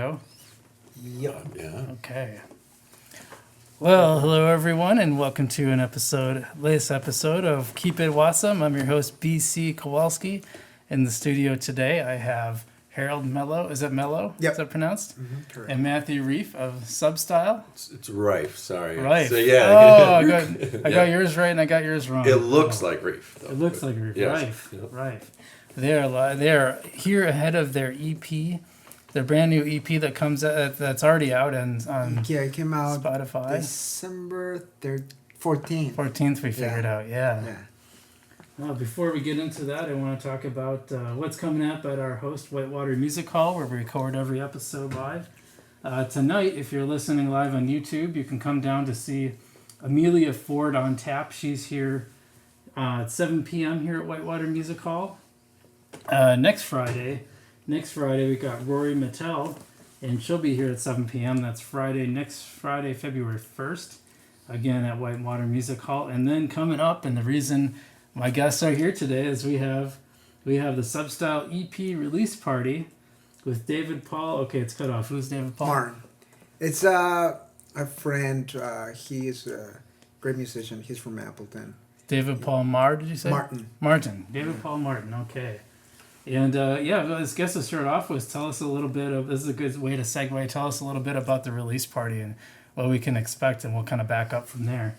go? Yeah. Okay. Well, hello everyone, and welcome to latest episode of Keep It Wausome. I'm your host, BC Kowalski. In the studio today, I have Harold Melo. Is it Melo? Yep. Is that pronounced? Mm-hmm, correct. And Matthew Reif of Substyle. It's Reif, sorry. Reif. So, yeah. Oh, I got yours right and I got yours wrong. It looks like Reif, though. It looks like Reif. Yes. Reif. Yep. Reif. They're here ahead of their EP, their brand new EP that comes that's already out on it came out Spotify. December 14th. 14th we figured out, yeah. Well, before we get into that, I want to talk about what's coming up at our host, Whitewater Music Hall, where we record every episode live. Tonight, if you're listening live on YouTube, you can come down to see Amelia Ford on tap. She's here at 7 p.m. here at Whitewater Music Hall. Next Friday, we got Rory Mattel, and she'll be here at 7 p.m. That's next Friday, February 1st, again at Whitewater Music Hall. And then coming up, and the reason my guests are here today is we have the Substyle EP release party with David Paul. Okay, it's cut off. Who's David Paul? Martin. It's a friend. He is a great musician. He's from Appleton. David Paul Marr, did you say? Martin. David Paul Martin, okay. And I guess to start off with, tell us a little bit this is a good way to segue. Tell us a little bit about the release party and what we can expect, and we'll kind of back up from there.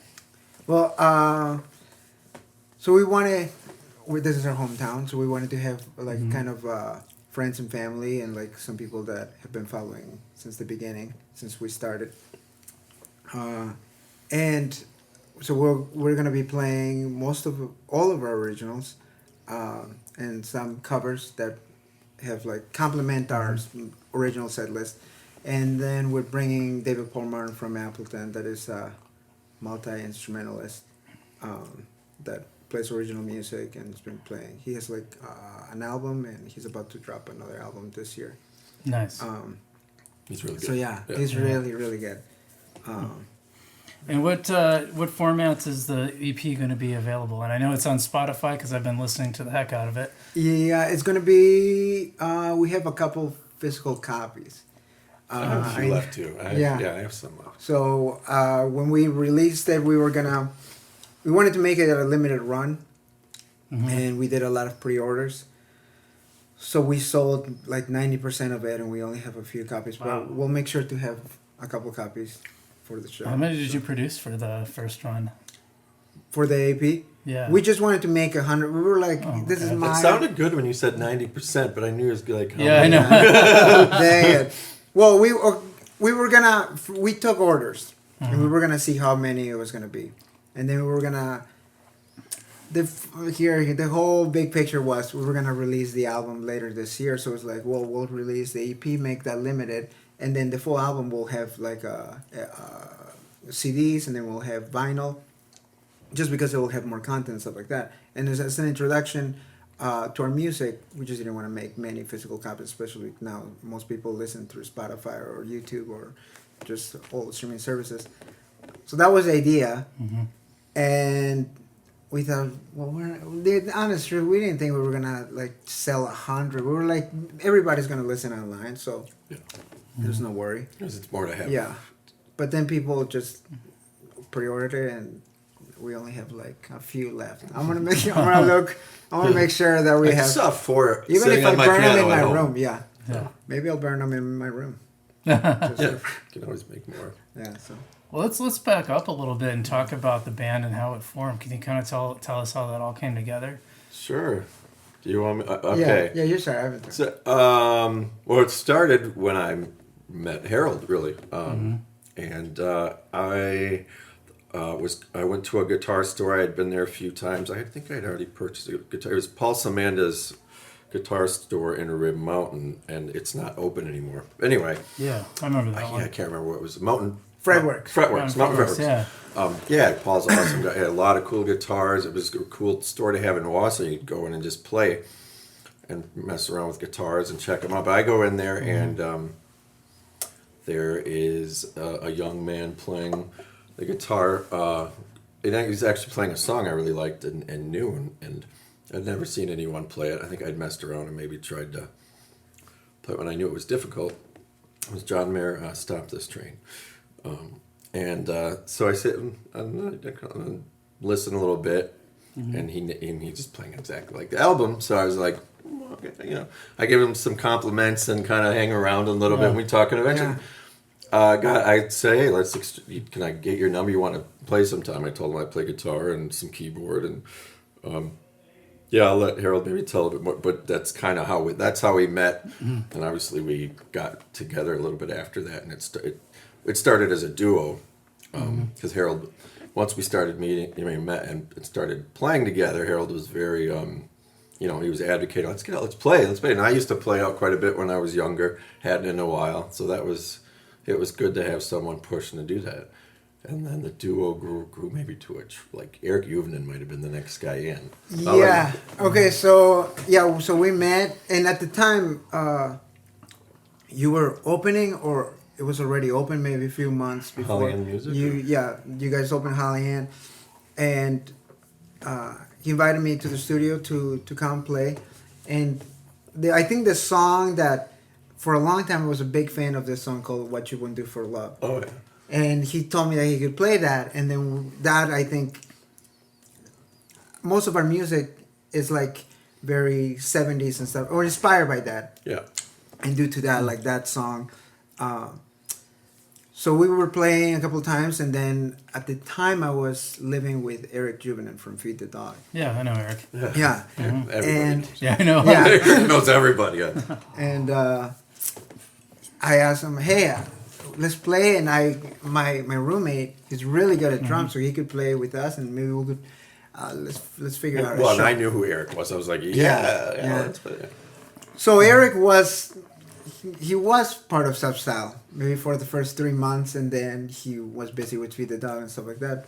Well, so we wanted, this is our hometown, so we wanted to have kind of friends and family and like some people that have been following since the beginning, since we started. And so we're gonna be playing all of our originals, and some covers that have like complement our original set list. And then we're bringing David Paul Martin from Appleton, that is a multi-instrumentalist that plays original music and has been playing. He has like an album, and he's about to drop another album this year. Nice. He's really good. So he's really, really good. And what formats is the EP going to be available? And I know it's on Spotify because I've been listening to the heck out of it. Yeah, it's going to be, we have a couple physical copies. I have a few left too. I have some left. So when we released it, we wanted to make it a limited run, and we did a lot of pre-orders. So we sold like 90% of it, and we only have a few copies. Wow. But we'll make sure to have a couple copies for the show. How many did you produce for the first run? For the AP? Yeah. We just wanted to make 100. We were like, this is my... It sounded good when you said 90%, but I knew it was like... I know. Dang it. Well, we took orders, and we were going to see how many it was going to be. And then we were going to... The whole big picture was we were going to release the album later this year. So it's like, well, we'll release the EP, make that limited, and then the full album will have like CDs, and then we'll have vinyl, just because it will have more content and stuff like that. And as an introduction to our music, we just didn't want to make many physical copies, especially now most people listen through Spotify or YouTube or just all the streaming services. So that was the idea. And we thought, well, the honest truth, we didn't think we were gonna like sell 100. We were like, everybody's gonna listen online, so there's no worry. Because it's more to have. Yeah, but then people just pre-ordered it, and we only have like a few left. I want to make sure that we have. I saw 4 even sitting if I on my burn them piano in my at home. room. Yeah, maybe I'll burn them in my room. You can always make more. Yeah. So. Well, let's back up a little bit and talk about the band and how it formed. Can you kind of tell us how that all came together? Sure. Do you want me? Okay. Yeah, you're sorry. I haven't. So, well, it started when I met Harold, really, and I went to a guitar store. I had been there a few times. I think I'd already purchased a guitar. It was Paul Samanda's guitar store in Rib Mountain, and it's not open anymore. Anyway. Yeah, I remember that one. I can't remember what it was. Mountain Fretworks. Mountain Fretworks. Yeah. Paul's an awesome guy. He had a lot of cool guitars. It was a cool store to have in Wausome. You'd go in and just play and mess around with guitars and check them out. But I go in there and there is a young man playing the guitar. And he was actually playing a song I really liked and knew, and I'd never seen anyone play it. I think I'd messed around and maybe tried to play it when I knew it was difficult. It was John Mayer, Stop This Train. So I sit and listen a little bit, and he's just playing exactly like the album. So I was like, well, I give him some compliments and kind of hang around a little bit. And we talk, and eventually, I say, hey, can I get your number? You want to play sometime? I told him I play guitar and some keyboard, and I'll let Harold maybe tell a bit more. But that's kind of how we met, and obviously we got together a little bit after that, and it started as a duo, because Harold, once we started meeting, met and started playing together, Harold was very, he was advocating, let's play. And I used to play out quite a bit when I was younger, hadn't in a while, so it was good to have someone pushing to do that. And then the duo grew maybe to like Eric Juvenen might have been the next guy in. Yeah. Okay. So we met, and at the time, you were opening, or it was already open, maybe a few months before. Holly-Ann Music. You guys opened Holly-Ann, and he invited me to the studio to come play, and I think the song that for a long time I was a big fan of this song called "What You Wouldn't Do for Love." Oh yeah. And he told me that he could play that, and then that, I think, most of our music is like very 70s and stuff, or inspired by that. Yeah. And due to that, like that song. So we were playing a couple of times, and then at the time I was living with Eric Juvenen from Feed the Dog. Yeah, I know Eric. Yeah. Everybody knows. Yeah, I know. Yeah. Eric knows everybody. Yeah. And I asked him, hey, let's play, and my roommate is really good at drums, so he could play with us, and maybe we could let's figure out. Well, a and show. I knew who Eric was. I was like, Yeah. let's play. So Eric was part of Substyle maybe for the first 3 months, and then he was busy with Feed the Dog and stuff like that.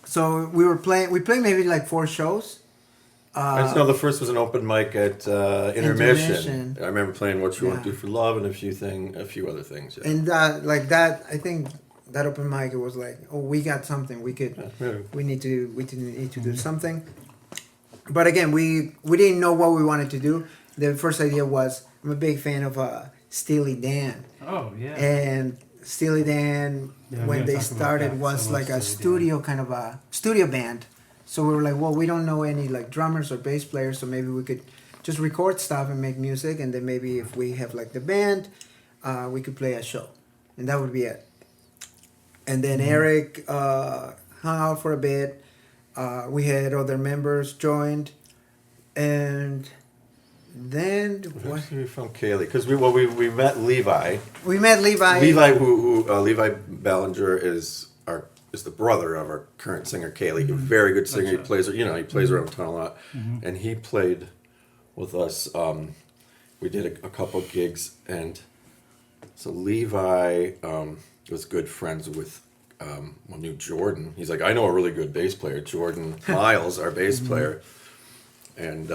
So we played maybe like 4 shows. The first was an open mic at Intermission. I remember playing "What You Want to Do for Love" and a few other things. Yeah. And I think that open mic, it was like, oh, we got something. We need to do something. But again, we didn't know what we wanted to do. The first idea was, I'm a big fan of Steely Dan. Oh yeah. And Steely Dan, when they started, was like a studio kind of a studio band. So we were like, well, we don't know any like drummers or bass players, so maybe we could just record stuff and make music, and then maybe if we have like the band, we could play a show, and that would be it. And then Eric hung out for a bit. We had other members joined, and then what? We found Kaylee because we met Levi. We met Levi. Levi Ballinger is the brother of our current singer Kaylee, a very good singer. He plays around town a lot, and he played with us. We did a couple gigs, and so Levi was good friends with knew Jordan. He's like, I know a really good bass player, Jordan Miles, our bass player, and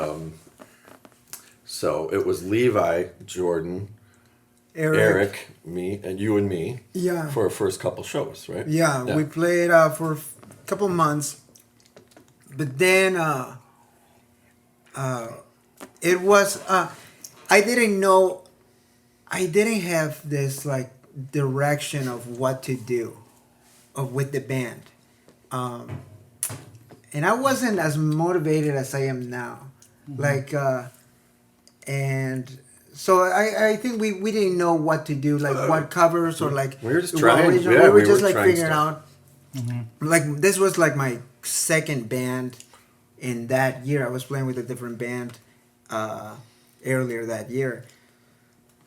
so it was Levi, Jordan, Eric, me, and you and me. Yeah. For our first couple shows, right? Yeah, we played for a couple months, but then it was I didn't know. I didn't have this like direction of what to do, with the band, and I wasn't as motivated as I am now, and. So I think we didn't know what to do, like what covers or like we were just trying. We were just like figuring stuff. out. Like this was like my second band in that year. I was playing with a different band earlier that year.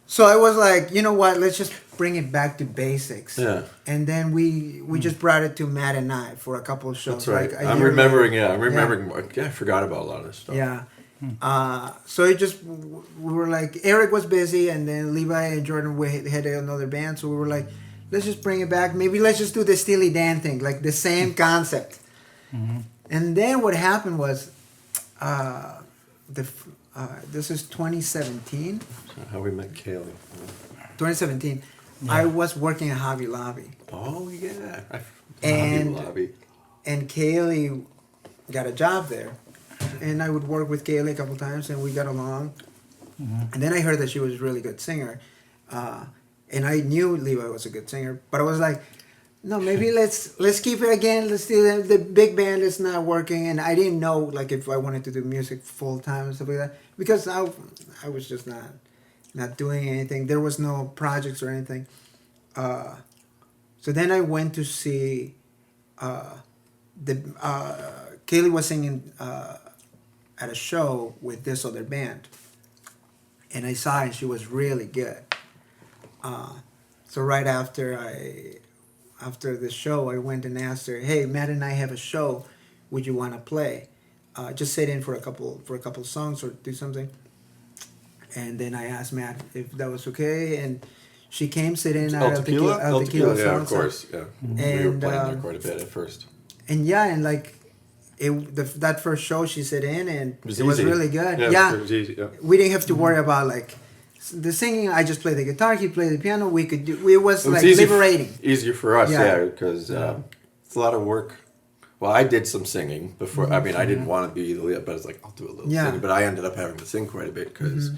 So I was like, you know what? Let's just bring it back to basics. Yeah. And then we just brought it to Matt and I for a couple of shows. That's right. Like I'm remembering. I forgot about a lot of this stuff. Yeah. So it just, we were like, Eric was busy, and then Levi and Jordan had another band, so we were like, let's just bring it back. Maybe let's just do the Steely Dan thing, like the same concept. And then what happened was, this is 2017. How we met Kaylee. 2017. Yeah. I was working at Hobby Lobby. Oh yeah. And Hobby Lobby. And Kaylee got a job there. And I would work with Kaylee a couple times, and we got along. And then I heard that she was a really good singer. and I knew Levi was a good singer, but I was like, no, maybe let's keep it again. Let's do the big band is not working, and I didn't know like if I wanted to do music full time and stuff like that because I was just not doing anything. There was no projects or anything. So then I went to see Kaylee was singing at a show with this other band, and I saw her and she was really good. So right after the show, I went and asked her, "Hey, Matt and I have a show. Would you want to play? Just sit in for a couple songs or do something." And then I asked Matt if that was okay, and she came sit in El at Tequila? El Tequila, yeah, of Salsa. course, yeah. We were And, playing there quite a bit at first. And yeah, and like that first show she sit in, and it was easy. really good. Yeah, it was easy, yeah. We didn't have to worry about like the singing. I just played the guitar, he played the piano. We could do. It was like liberating. Easier for us, Yeah. yeah, because it's a lot of work. Well, I did some singing before. I mean, I didn't want to be the lead, but I was like, I'll do a little singing. But I ended up having to sing quite a bit because.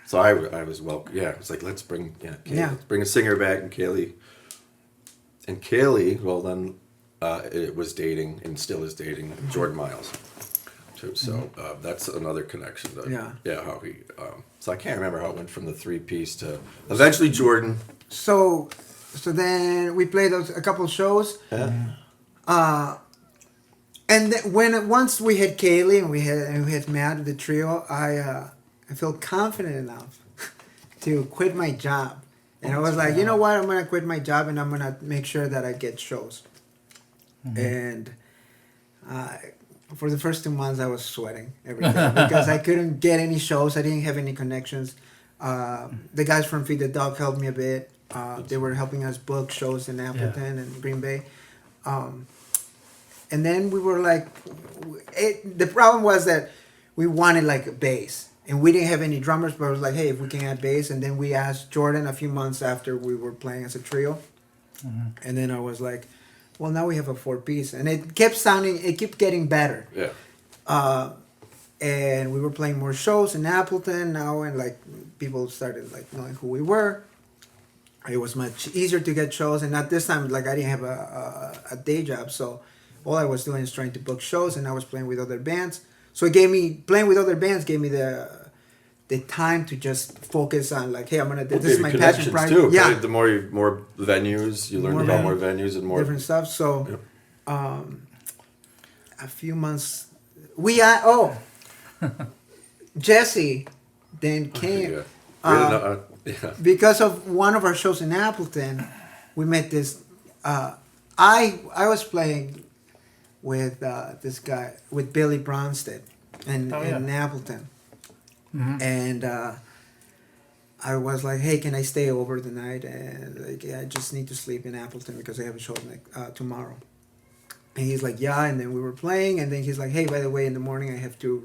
So I was it's like let's bring let's bring a singer back, and Kaylee. And Kaylee, well then, it was dating and still is dating Jordan Miles, too. So that's another connection. How he. So I can't remember how it went from the 3-piece to eventually Jordan. So then we played a couple shows. Yeah. And once we had Kaylee and we had Matt, the trio, I felt confident enough to quit my job. And I was like, you know what? I'm going to quit my job and I'm going to make sure that I get shows. And for the first 2 months, I was sweating every day because I couldn't get any shows. I didn't have any connections. The guys from Feed the Dog helped me a bit. They were helping us book shows in Appleton and Green Bay. And then we were like, the problem was that we wanted like a bass. And we didn't have any drummers, but I was like, hey, if we can add bass. And then we asked Jordan a few months after we were playing as a trio. And then I was like, well, now we have a 4-piece. And it kept getting better. Yeah. And we were playing more shows in Appleton now. And like people started like knowing who we were. It was much easier to get shows. And at this time, like I didn't have a day job. So all I was doing is trying to book shows. And I was playing with other bands. So playing with other bands gave me the time to just focus on like, hey, I'm gonna do this is my passion project. Too. Yeah, The more venues you learned about more venues and more different stuff. So, a few months, Jesse then came because of one of our shows in Appleton. We met this. I was playing with this guy, with Billy Bronstead in Appleton. And I was like, hey, can I stay over the night? And like, I just need to sleep in Appleton because I have a show tomorrow. And he's like, yeah. And then we were playing. And then he's like, hey, by the way, in the morning I have to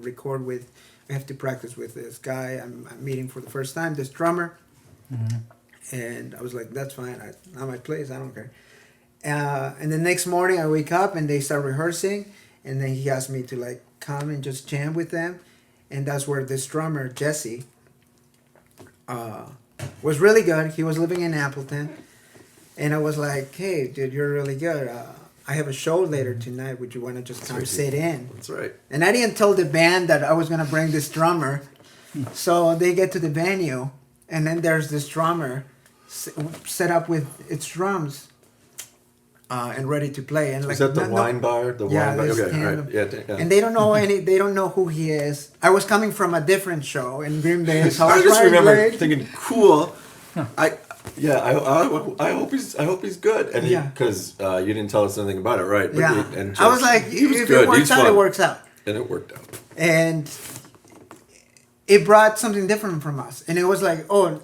practice with this guy I'm meeting for the first time, this drummer. And I was like, that's fine. Not my place. I don't care. And the next morning I wake up and they start rehearsing, and then he asked me to like come and just jam with them, and that's where this drummer Jesse was really good. He was living in Appleton, and I was like, hey dude, you're really good. I have a show later tonight. Would you want to just come sit in? That's right. And I didn't tell the band that I was gonna bring this drummer, so they get to the venue, and then there's this drummer set up with its drums. And ready to play, and like is that the wine bar? The wine bar. Okay, right. Yeah. And they don't know They don't know who he is. I was coming from a different show in Green Bay, so I just remember thinking, cool. I hope he's good. And because you didn't tell us anything about it, right? But I was like, if it works out, it works out. And it worked out. And it brought something different from us, and it was like, oh,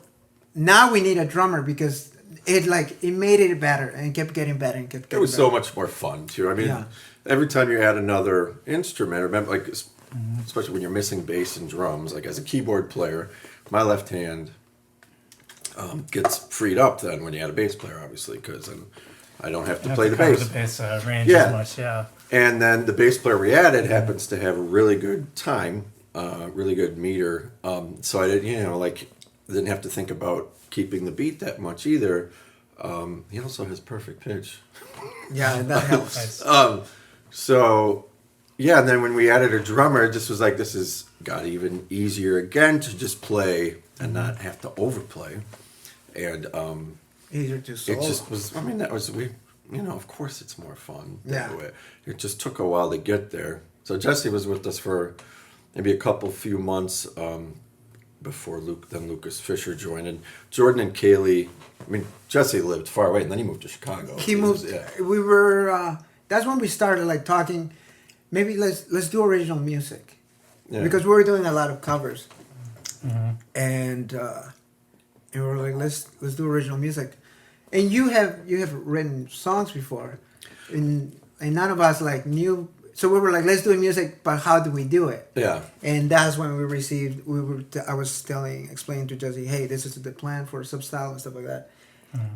now we need a drummer because. It made it better and kept getting better and kept getting better. It was so much more fun too. I mean, every time you add another instrument, remember, like especially when you're missing bass and drums, like as a keyboard player, my left hand gets freed up then when you add a bass player, obviously, because then I don't have to play the bass. The bass range as much, And then the bass player we added happens to have a really good time, really good meter. So I did, didn't have to think about keeping the beat that much either. He also has perfect pitch. Yeah, that helps. Nice. So, yeah, and then when we added a drummer, it just was like, this has got even easier again to just play and not have to overplay. And Easier to it solo. just was, I mean, that was, of course it's more fun. Yeah. That way. It just took a while to get there. So Jesse was with us for maybe a few months before Lucas Fisher joined. And Jordan and Kaylee, I mean, Jesse lived far away and then he moved to Chicago. He moved. We were. That's when we started like talking. Maybe let's do original music, because we were doing a lot of covers, and we were like let's do original music, and you have written songs before, and none of us like knew. So we were like, let's do music, but how do we do it? Yeah. And that's when I was explaining to Jesse, hey, this is the plan for Substyle and stuff like that.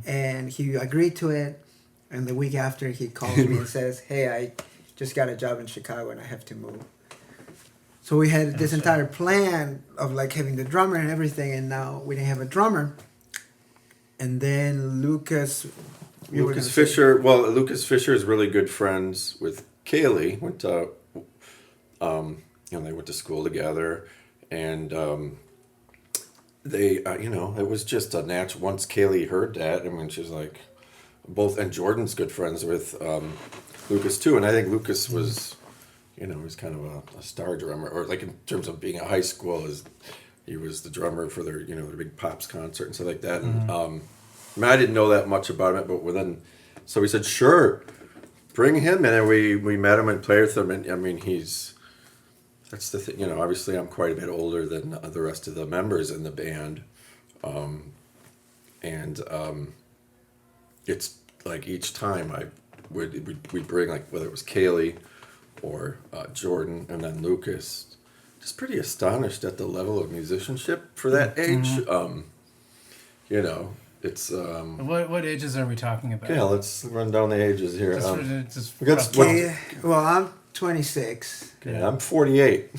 And he agreed to it. And the week after, he calls me and says, hey, I just got a job in Chicago and I have to move. So we had this entire plan of like having the drummer and everything, and now we didn't have a drummer. And then Lucas Fisher is really good friends with Kaylee. Went to, they went to school together, and they, it was just a natural. Once Kaylee heard that, I mean, she's like, and Jordan's good friends with Lucas too, and I think Lucas was, he's kind of a star drummer, or like in terms of being a high school, he was the drummer for their, their big Pops concert and stuff like that, and I mean, I didn't know that much about it, but so we said, sure. Bring him in, and we met him and played with him, and I mean that's the thing, obviously I'm quite a bit older than the rest of the members in the band, it's like each time we'd bring, like, whether it was Kaylee or Jordan and then Lucas, just pretty astonished at the level of musicianship for that age. It's What ages are we talking about? yeah. Let's run down the ages here. Well, I'm 26. Okay, I'm 48.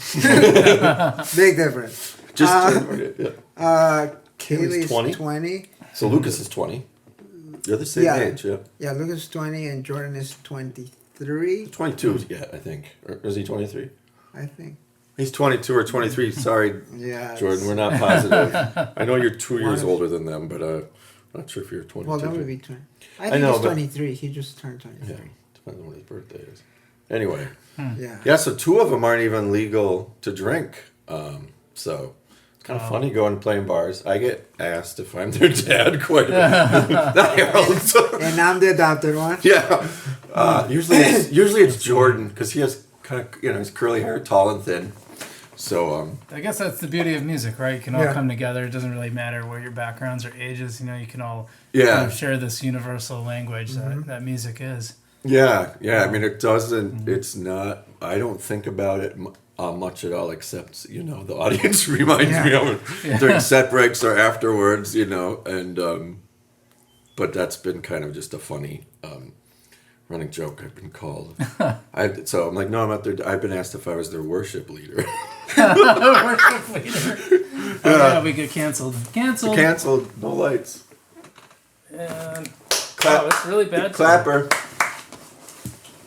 Big difference. Just turned 48. Yeah. Kaylee's 20? 20. So Lucas is 20. You're the same age, yeah. Yeah, Lucas is 20 and Jordan is 23. 22, yeah, I think. Or is he 23? I think. He's 22 or 23. Sorry, Yeah. Jordan, we're not positive. I know you're 2 years older than them, but I'm not sure if you're 22. Well, that would be 20. I think know, he's but- 23. He just turned 23. Yeah, depends on when his birthday is. Anyway, Yeah. yeah, so 2 of them aren't even legal to drink. So it's kind of funny going and playing bars. I get asked if I'm their dad quite a bit. Not Harold. And I'm the adopted one. Yeah. Usually it's Jordan, because he has kind of, his curly hair, tall and thin. So I guess that's the beauty of music, right? You can all come together. It doesn't really matter where your backgrounds or ages. You can all kind of share this universal language that music is. Yeah. I mean, it doesn't. It's not. I don't think about it much at all, except the audience reminds me of it during set breaks or afterwards. And but that's been kind of just a funny running joke I've been called. So I'm like, no, I'm not their. I've been asked if I was their worship leader. Worship leader. Yeah, we get canceled. Canceled. No lights. And Clap. wow, it's really bad. Clapper.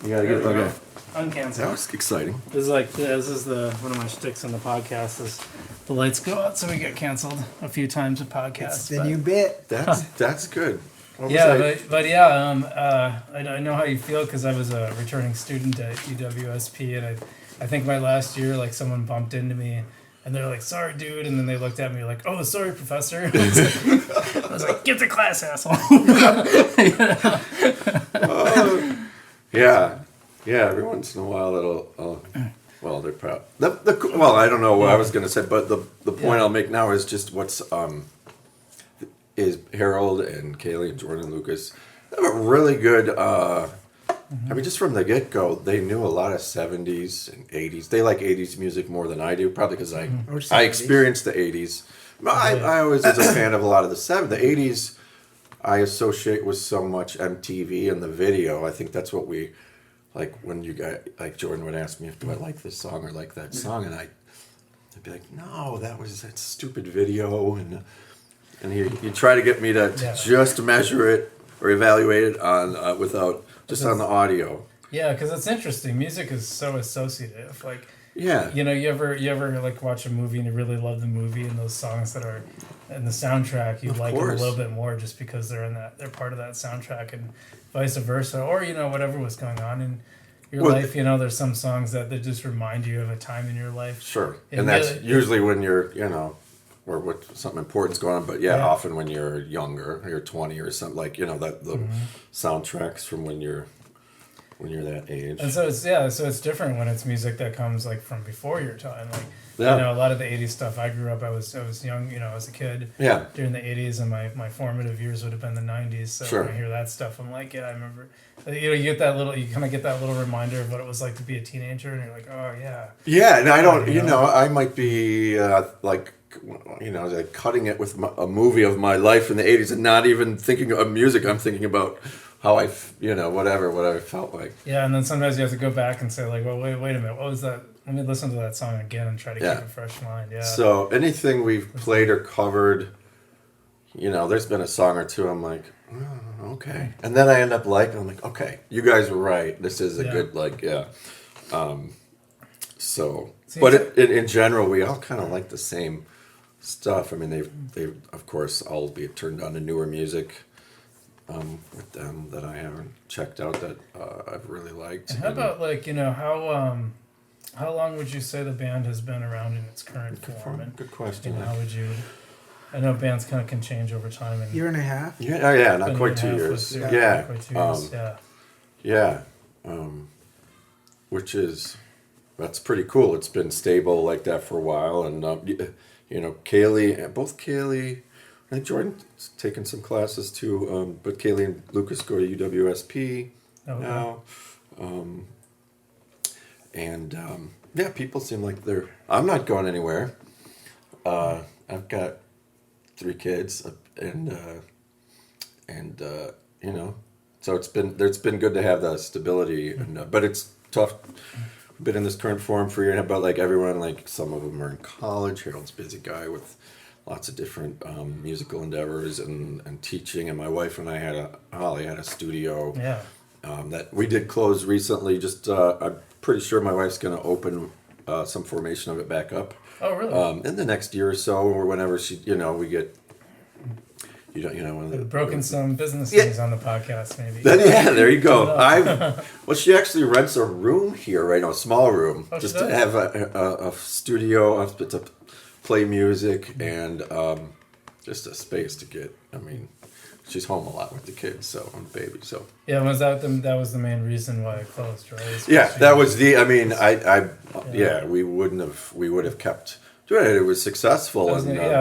You gotta get it. Okay. Uncanceled. That was exciting. This is one of my shticks on the podcast is the lights go out, so we get canceled a few times a podcast. It's the new bit. That's good. Yeah, but yeah, I know how you feel, because I was a returning student at UWSP, and I think my last year, like, someone bumped into me, and they're like, "Sorry, dude," and then they looked at me like, "Oh, sorry, professor." I was like, "Get to class, asshole." Yeah. Every once in a while, well, they're proud. Well, I don't know what I was gonna say, but the point I'll make now is just is Harold and Kaylee and Jordan and Lucas. They have a really good. I mean, just from the get go, they knew a lot of 70s and 80s. They like 80s music more than I do, probably because I experienced the 80s. I always was a fan of a lot of the 70s. The 80s I associate with so much MTV and the video. I think that's what we, like, when you got, like, Jordan would ask me, do I like this song or like that song? And I'd be like, no, that was that stupid video. And And you try to get me to just measure it or evaluate it on without just on the audio. Yeah, because it's interesting. Music is so associative. Like, yeah, you know, you ever like watch a movie and you really love the movie and those songs that are in the soundtrack, you like them a little bit more just because they're part of that soundtrack, and vice versa. Or you know, whatever was going on in your life, you know, there's some songs that just remind you of a time in your life. Sure, and that's usually when you're, you know, or what something important's going on. But often when you're younger, you're 20 or something, like, you know, that the soundtracks from when you're that age. And so it's different when it's music that comes like from before your time. Like, you know, a lot of the 80s stuff I grew up, I was young, you know, as a kid. Yeah. During the 80s, and my formative years would have been the 90s. So when I hear that stuff, I'm like, yeah, I remember. You know, you kind of get that little reminder of what it was like to be a teenager, and you're like, oh yeah. Yeah, and I don't, you know, I might be like, you know, like cutting it with a movie of my life in the 80s and not even thinking of music. I'm thinking about how you know, whatever I felt like. Yeah, and then sometimes you have to go back and say like, well, wait a minute, what was that? Let me listen to that song again and try to keep a fresh mind. Yeah. So anything we've played or covered, you know, there's been a song or two I'm like, oh, okay. And then I end up I'm like, okay, you guys were right. This is a good, like, but in general, we all kind of like the same stuff. I mean, they've of course all be turned on to newer music with them that I haven't checked out that I've really liked. And how about, like, you know, how long would you say the band has been around in its current form? And, good question. You know, how would you? I know bands kind of can change over time. And year and a half. Yeah, not quite 2 years. Yeah. Quite 2 years. Which is, that's pretty cool. It's been stable like that for a while, and you know, both Kaylee, I think Jordan's taken some classes too, but Kaylee and Lucas go to UWSP now. People seem like I'm not going anywhere. I've got 3 kids, and you know, so it's been good to have that stability, but it's tough. I've been in this current form for a year and a half, but like everyone, like some of them are in college. Harold's a busy guy with lots of different musical endeavors and teaching, and my wife and I Holly had a studio that we did close recently. Just I'm pretty sure my wife's going to open some formation of it back up. Oh, really? In the next year or so, or whenever we get, We've broken some business things on the podcast, maybe. There you go. She actually rents a room here right now, a small room, just to have a studio to play music and just a space to get. I mean, she's home a lot with the kids, and the baby. So was that was the main reason why it closed, right? That was the. I mean, we would have kept doing it. It was successful. I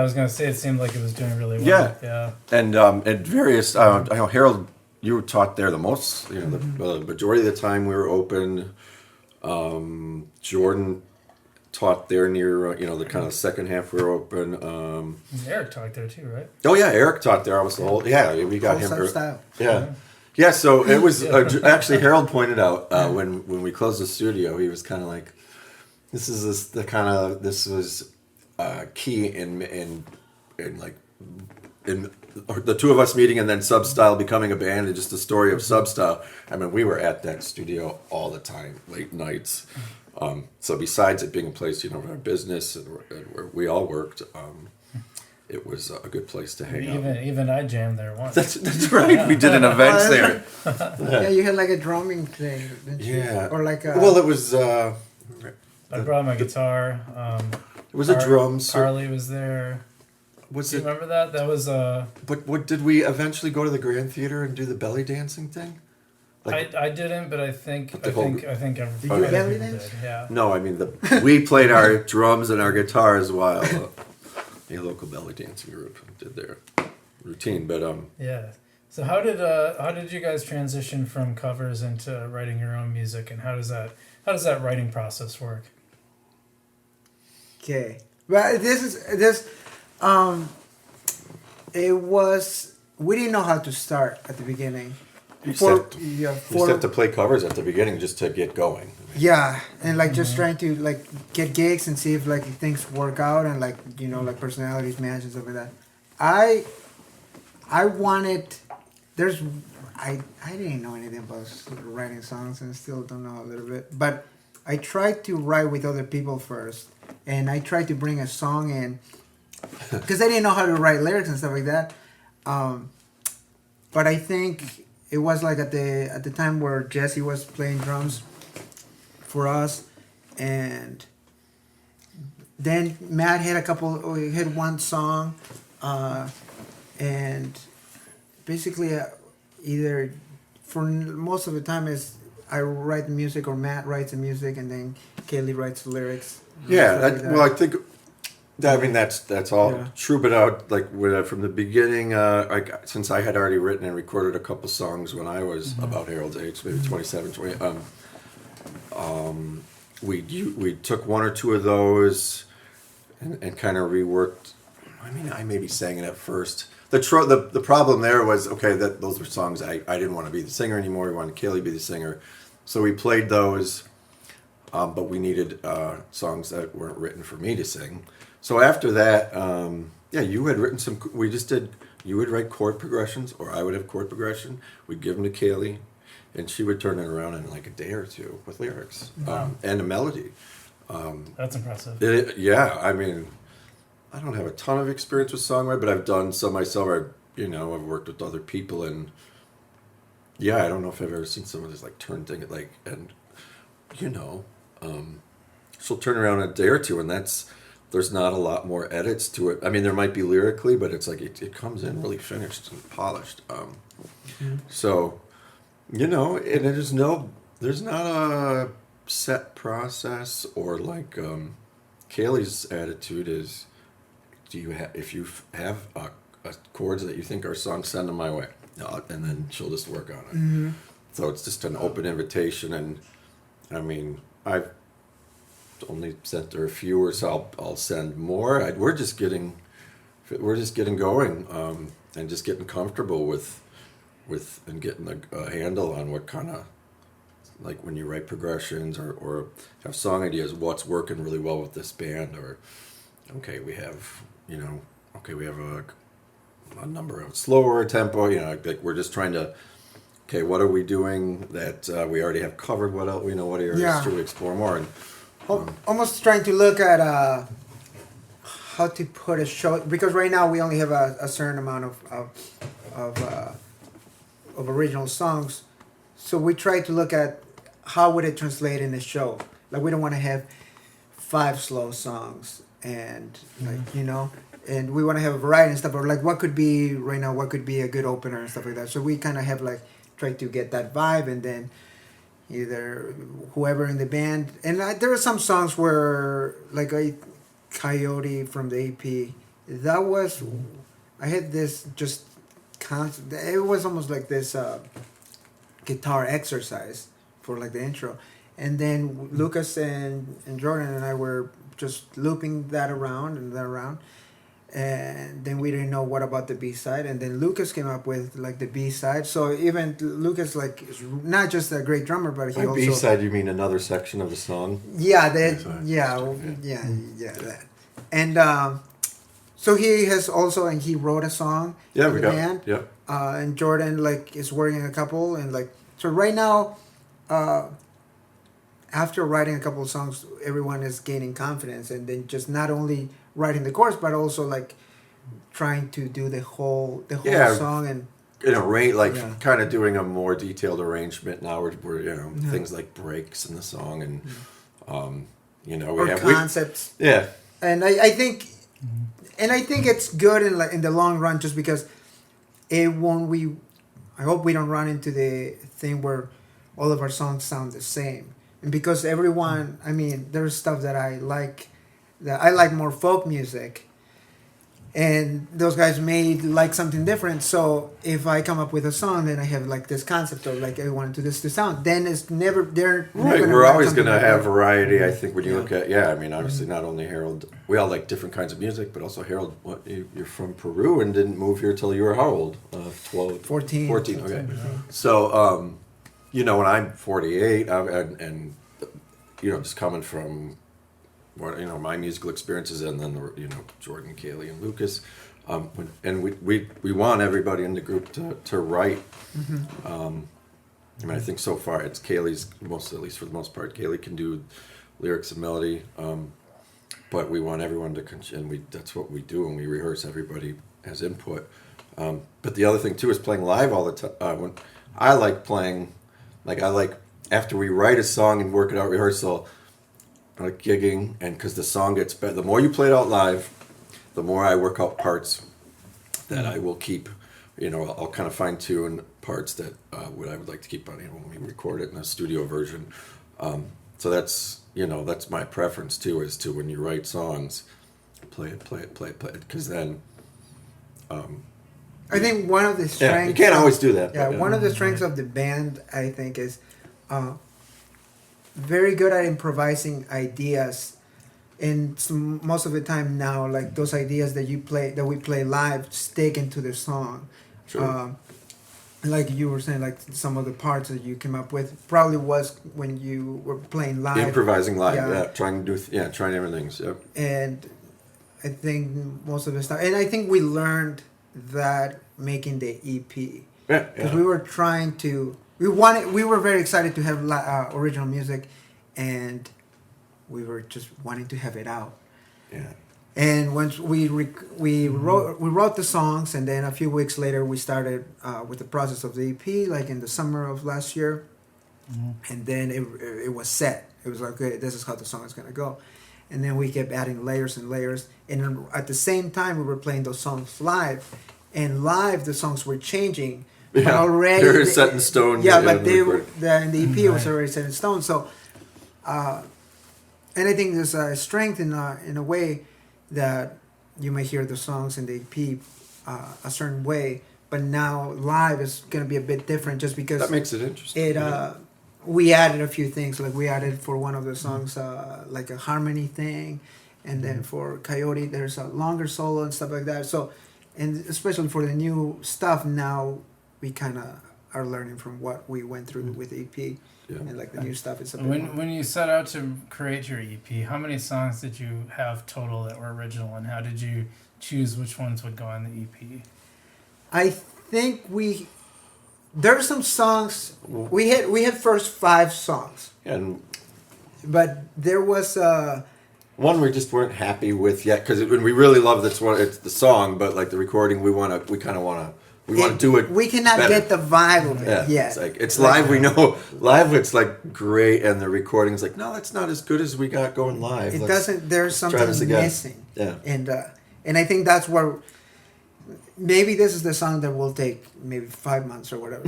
was gonna say it seemed like it was doing really well. Yeah. And at various, I know Harold, you were taught there the most. You know, the majority of the time we were open. Jordan taught there near, the kind of second half we were open. Eric taught there too, right? Oh yeah, Eric taught there almost the whole. Yeah, we got him. Substyle. Yeah. So it was actually Harold pointed out when we closed the studio, he was kind of like, this was key in the two of us meeting and then Substyle becoming a band, and just the story of Substyle. I mean, we were at that studio all the time, late nights. So besides it being a place, of our business and where we all worked, it was a good place to hang out. Even I jammed there once. That's right. Yeah. We did an event there. Yeah, you had like a drumming thing, didn't you? Yeah. Or like a... Well, it was... I brought my guitar. It was a drum. Carly was there. Do you remember that? That was... But what did we eventually go to the Grand Theater and do the belly dancing thing? I didn't, but I think everybody Did you belly dance? did. Yeah. No, I mean we played our drums and our guitars while a local belly dancing group did their routine. But yeah. So how did you guys transition from covers into writing your own music, and how does that writing process work? Okay. Well, we didn't know how to start at the beginning. You just have to play covers at the beginning just to get going. Yeah, and just trying to get gigs and see if things work out and like personalities match and stuff like that. I wanted. I didn't know anything about writing songs and still don't know a little bit, but I tried to write with other people first, and I tried to bring a song in because I didn't know how to write lyrics and stuff like that. But I think it was like at the time where Jesse was playing drums for us, and then Matt had one song, and basically either for most of the time is I write the music or Matt writes the music, and then Kaylee writes the lyrics. Yeah, Like that. well, I think. I mean that's all true, but from the beginning, since I had already written and recorded a couple songs when I was about Harold's age, maybe 27, 20, we took one or two of those and kind of reworked. I mean, I maybe sang it at first. The problem there was that those were songs I didn't want to be the singer anymore. We wanted Kaylee to be the singer, so we played those, but we needed songs that weren't written for me to sing. So after that, you had written some. We just did. You would write chord progressions, or I would have chord progression. We'd give them to Kaylee, and she would turn it around in like a day or two with lyrics and a melody. That's impressive. I mean, I don't have a ton of experience with songwriting, but I've done some myself. I've worked with other people, and I don't know if I've ever seen someone just like turn things she'll turn around in a day or two, and there's not a lot more edits to it. I mean, there might be lyrically, but it's like it comes in really finished and polished. So, and there's not a set process or like Kaylee's attitude is, if you have chords that you think are songs, send them my way, and then she'll just work on it. Mm-hmm. So it's just an open invitation, and I mean, I've only sent her a few, or so I'll send more. We're just getting going, and just getting comfortable with and getting a handle on what kind of, like when you write progressions or have song ideas, what's working really well with this band, or we have a number of slower tempo, like we're just trying to, what are we doing that we already have covered? What else? What areas should we explore more? And almost trying to look at how to put a show, because right now we only have a certain amount of original songs, so we try to look at how would it translate in a show. Like we don't want to have 5 slow songs, and and we want to have a variety and stuff, or like what could be a good opener and stuff like that. So we kind of have like try to get that vibe, and then either whoever in the band, and there are some songs where like Coyote from the EP, that was, I had this just constant, it was almost like this guitar exercise for like the intro, and then Lucas and Jordan and I were just looping that around and that around, and then we didn't know what about the B-side, and then Lucas came up with like the B-side. So even Lucas like is not just a great drummer, but he by also B-side, you mean another section of the song? That. And so he has also, and he wrote a song for the band. Yeah. And Jordan like is working a couple, and like so right now, after writing a couple of songs, everyone is gaining confidence, and then just not only writing the chorus, but also like trying to do the whole song and kind of doing a more detailed arrangement now. Where things like breaks in the song, and we have concepts. And I think it's good in the long run, just because I hope we don't run into the thing where all of our songs sound the same, and because everyone, I mean, there's stuff that I like more folk music, and those guys may like something different. So if I come up with a song, then I have like this concept of like I want to this to sound, then it's never they're right. We're always going to have variety. I think when you look at I mean, obviously not only Harold, we all like different kinds of music, but also Harold, you're from Peru and didn't move here till you were how old? 12, 14. 14. Okay, so when I'm 48, and just coming from what my musical experiences, and then Jordan, Kaylee, and Lucas, And we want everybody in the group to write. I think so far it's Kaylee's at least for the most part. Kaylee can do lyrics and melody, but we want everyone to that's what we do, and we rehearse. Everybody has input. But the other thing too is playing live all the time. When I like playing, after we write a song and work it out rehearsal, I like gigging, and because the song gets better. The more you play it out live, the more I work out parts that I will keep. I'll kind of fine tune parts that what I would like to keep on when we record it in a studio version. So that's my preference too, is to when you write songs, play it, because then. I think one of the strengths. You can't always do that. Yeah, one of the strengths of the band, I think, is very good at improvising ideas. And most of the time now, like those ideas that we play live, stick into the song. Sure. Like you were saying, like some of the parts that you came up with probably was when you were playing live. Improvising live, trying different things. Yep. And I think most of the stuff, and I think we learned that making the EP. Because we were trying to, we were very excited to have original music, and we were just wanting to have it out. Yeah. And once we wrote the songs, and then a few weeks later we started with the process of the EP, like in the summer of last year, and then it was set. It was like, okay, this is how the song is gonna go, and then we kept adding layers and layers. And at the same time, we were playing those songs live, and live the songs were changing. Yeah, but already they're set in stone. Yeah, but they were in the EP was already set in stone. So, and I think there's a strength in a way that you may hear the songs in the EP a certain way, but now live is going to be a bit different, just because that makes it interesting. We added a few things, like we added for one of the songs like a harmony thing, and then for Coyote there's a longer solo and stuff like that. So, and especially for the new stuff now, we kind of are learning from what we went through with the EP. Yeah. And like the new stuff is a bit when you set out to create your EP, how many songs did you have total that were original, and how did you choose which ones would go on the EP? I think there's some songs we had first 5 songs, but there was one we just weren't happy with yet, because we really love it's the song, but like the recording we want to do it. We cannot better. Get the vibe of it. Yeah, it's live. We know live. It's like great, and the recording's like, no, that's not as good as we got going live. It doesn't. There's something missing. Yeah, and I think that's where maybe this is the song that will take maybe 5 months or whatever,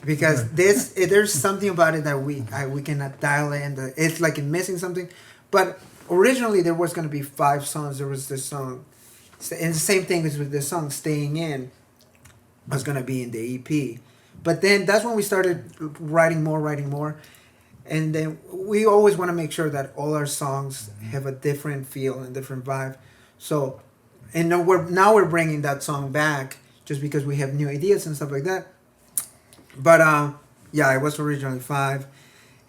because there's something about it that we cannot dial in. It's like missing something. But originally there was going to be 5 songs. There was this song, and the same thing is with the song "Staying In." Was going to be in the EP, but then that's when we started writing more, and then we always want to make sure that all our songs have a different feel and different vibe. So, and now we're bringing that song back just because we have new ideas and stuff like that. But it was originally 5,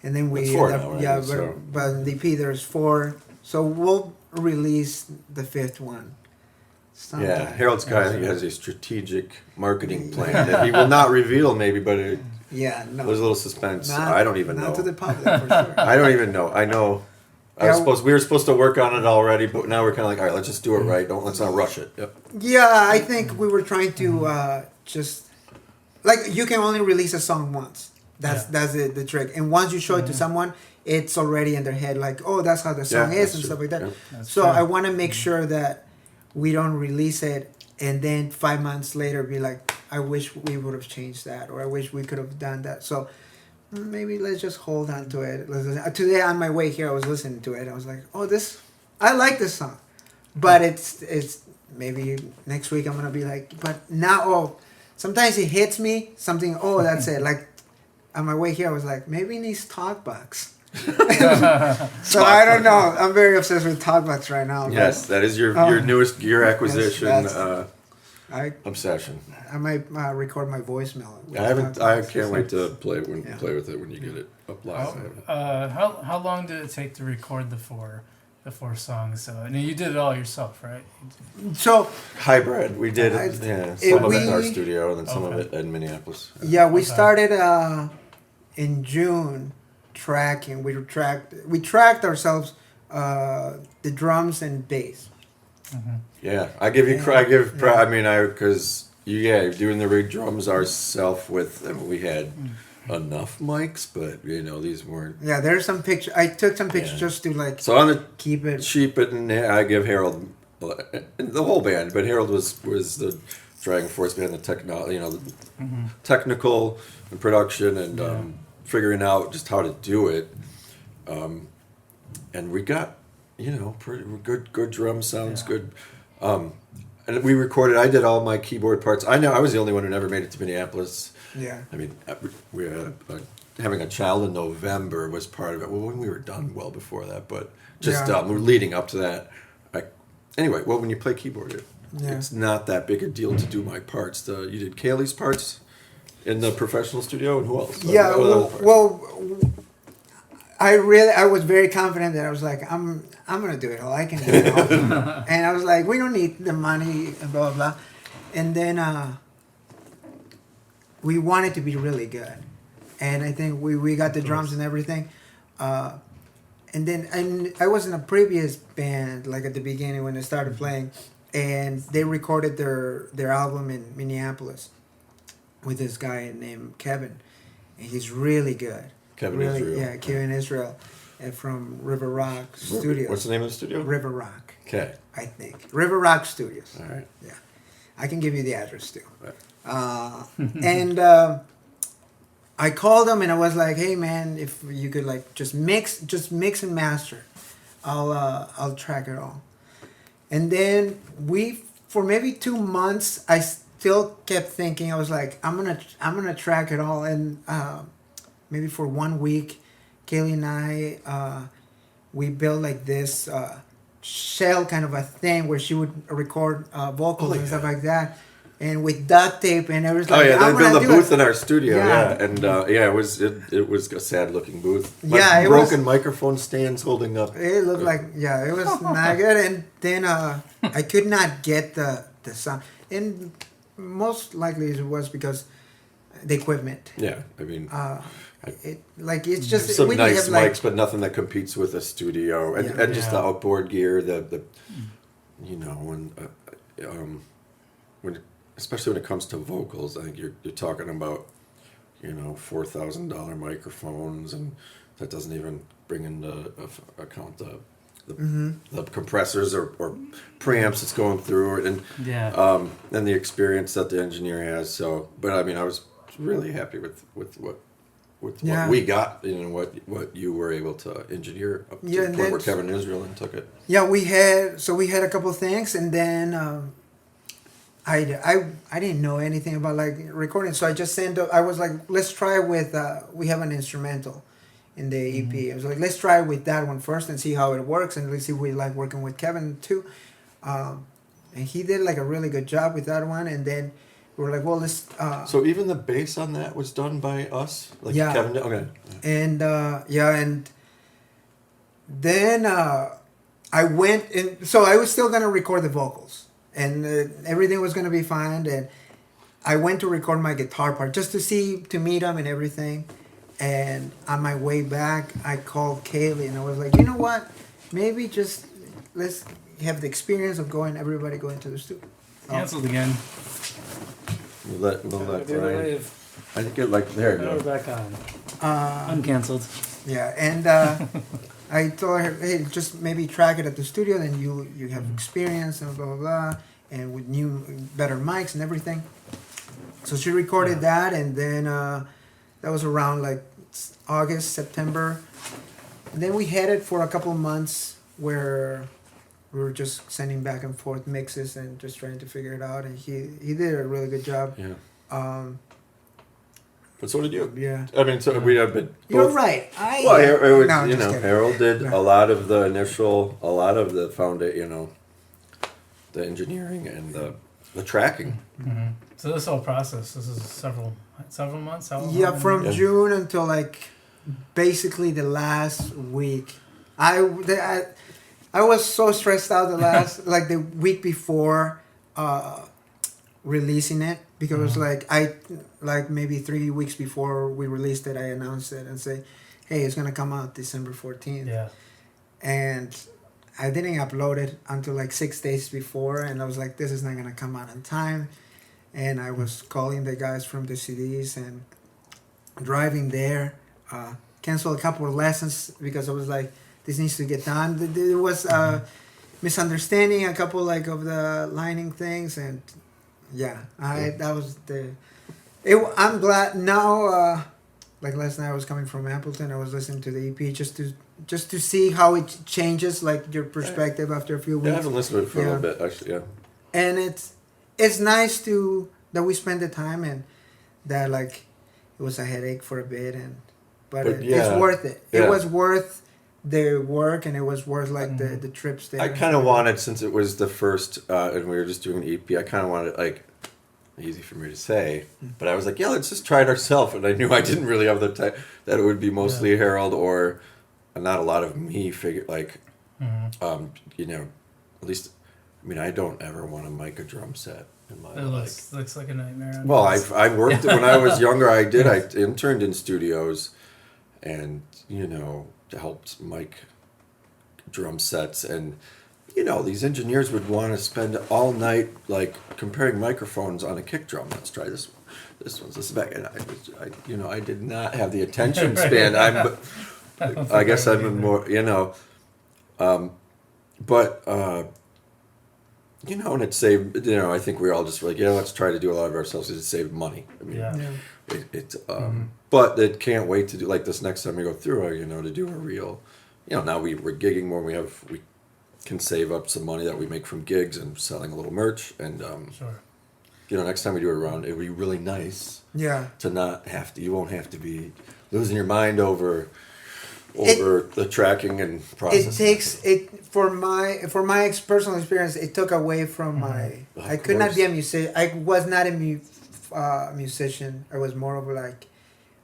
and then we 4 now, right? but in the EP there's 4, so we'll release the 5th one. Yeah, Harold Sky has a strategic marketing plan that he will not reveal, maybe, but there's a little suspense. I don't even know. Not to the public, for sure. I don't even know. I know. We were supposed to work on it already, but now we're kind of like, all right, let's just do it right. Let's not rush it. Yep. Yeah, I think we were trying to just like, you can only release a song once. That's the trick. And once you show it to someone, it's already in their head, like, oh, that's how the song is and stuff like that. Yeah. So I want to make sure that we don't release it and then 5 months later be like, I wish we would have changed that, or I wish we could have done that. So maybe let's just hold on to it. Today on my way here, I was listening to it. I was like, oh, I like this song. But it's maybe next week I'm going to be like, but now, sometimes it hits me, something, that's it. Like on my way here, I was like, maybe it needs talk box. So I don't know. I'm very obsessed with talkbacks right now. Yes, that is your newest acquisition obsession. I might record my voicemail. I can't wait to play with it when you get it up live. How long did it take to record the 4? the 4 songs. So and you did it all yourself, right? So Hybrid. We did I- some of it in our we- studio and then some of Okay. it in Minneapolis. yeah, we Okay. started in June tracking. We tracked ourselves the drums and bass. Yeah, I give you. Yeah. I give. Yeah. I mean, because doing the rig drums ourselves with. I mean, we had enough mics, but these weren't. Yeah, there's some picture. I took some pictures Yeah. just to like So on the keep it. sheet, but I give Harold the whole band, but Harold was the driving force behind the technical and production and figuring out just how to do it. And we got pretty good drum sounds, good. And we recorded. I did all my keyboard parts. I was the only one who never made it to Minneapolis. Yeah. I mean, we had having a child in November was part of it. Well, when we were done, well before that, but just Yeah. we're leading up to that. Anyway, when you play keyboard, Yeah. it's not that big a deal to do my parts. You did Kaylee's parts in the professional studio, and who else? Yeah. Other parts. Well, I was very confident that I was like, I'm gonna do it all. I can do it all. And I was like, we don't need the money and blah blah blah. And then we wanted to be really good, and I think we got the drums and everything. And then I was in a previous band, like at the beginning when I started playing, and they recorded their album in Minneapolis with this guy named Kevin, and he's really good. Kevin really, Israel. Yeah, Kevin Israel, from River Rock Studios. What's the name of the studio? River Rock, Okay. I think. River Rock Studios. All right. Yeah, I can give you the address too. Right. And I called him and I was like, "Hey man, if you could like just mix and master, I'll track it all." And then for maybe 2 months, I still kept thinking. I was like, I'm gonna track it all. And maybe for 1 week, Kaylee and I we built like this shell kind of a thing where she would record vocals and stuff like that. And with duct tape, and it was like, They I'm built gonna a do booth it. in our studio, Yeah. and it was a sad looking booth. Yeah, it broken was- microphone stands holding up. It looked like, yeah, it was not good. And then I could not get the sound. And most likely it was because the equipment. Yeah, I mean, It's just, some we nice have like, mics, but nothing that competes with a studio, and, Yeah. and just the Yeah. outboard gear. When especially when it comes to vocals, I think you're talking about $4,000 microphones, and that doesn't even bring into account the compressors or preamps that's going through it, and and the experience that the engineer has. So, but I mean, I was really happy with what Yeah. we got, what you were able to engineer up to Yeah, the and point where then- Kevin Israel and took it. yeah, we had a couple of things, and then I didn't know anything about like recording, so I just I was like, let's try with we have an instrumental in the EP. I was like, let's try with that one first and see how it works, and let's see if we like working with Kevin too. And he did like a really good job with that one, and then we were like, well, let's. So even the bass on that was done by us, like Yeah. Kevin. Okay. And and then I went and so I was still gonna record the vocals, and everything was gonna be fine. And I went to record my guitar part just to meet him and everything. And on my way back, I called Kaylee and I was like, you know what? Maybe just let's have the experience of everybody going to the studio. Canceled again. We'll let The other way Brian. of- I think it there you Now we're go. back on. Uh, Uncancelled. Yeah, and I told her, hey, just maybe track it at the studio, then you have experience and blah blah blah, and with better mics and everything. So she recorded that, and then that was around like August, September. And then we had it for a couple of months where we were just sending back and forth mixes and just trying to figure it out, and he did a really good job. Yeah. But so did you. Yeah. I mean, so we have been. You're both- right. Well, No, I'm just kidding. Harold did Yeah. a lot of the initial, a lot of the the engineering and the tracking. Mm-hmm. So this whole process, this is several months. How Yeah, long? from Yeah. June until like basically the last week. I was so stressed out the last like the week before releasing it, because like maybe 3 weeks before we released it, I announced it and say, hey, it's gonna come out December 14th. Yeah. And I didn't upload it until like 6 days before, and I was like, this is not gonna come out on time. And I was calling the guys from the CDs and driving there, cancel a couple of lessons because I was like, this needs to get done. There was misunderstanding a couple like of the lining things, and that was I'm glad now. Like last night I was coming from Appleton, I was listening to the EP just to see how it changes like your perspective after a few weeks. Yeah, I haven't listened to it for a little bit actually. Yeah, and it's nice that we spend the time, and that like it was a headache for a bit, but it's worth it. Yeah. It was worth the work, and it was worth like the trips there. I kind of wanted, since it was the first and we were just doing an EP, I kind of wanted, like, easy for me to say, but I was like, yeah, let's just try it ourselves. And I knew I didn't really have the time, that it would be mostly Harold or not a lot of me figure, like, you know, at least, I mean, I don't ever want to mic a drum set in my life. Looks like a nightmare. Well, I worked, when I was younger, I interned in studios and, you know, helped mic drum sets, and you know, these engineers would want to spend all night like comparing microphones on a kick drum. Let's try this one. This one's this back, and I did not have the attention span. I guess I'm more, you know, but you know, and it saved. You know, I think we all just were like, let's try to do a lot of ourselves. It saved money. I mean, but it can't wait to do like this next time we go through. You know, to do a real. You know, now we're gigging more. We can save up some money that we make from gigs and selling a little merch, and you know, next time we do it around, it'd be really nice to not have to, you won't have to be losing your mind over the tracking and processing. It takes it for my personal experience. It took away from my. I could not be a musician. I was not a musician. I was more of like,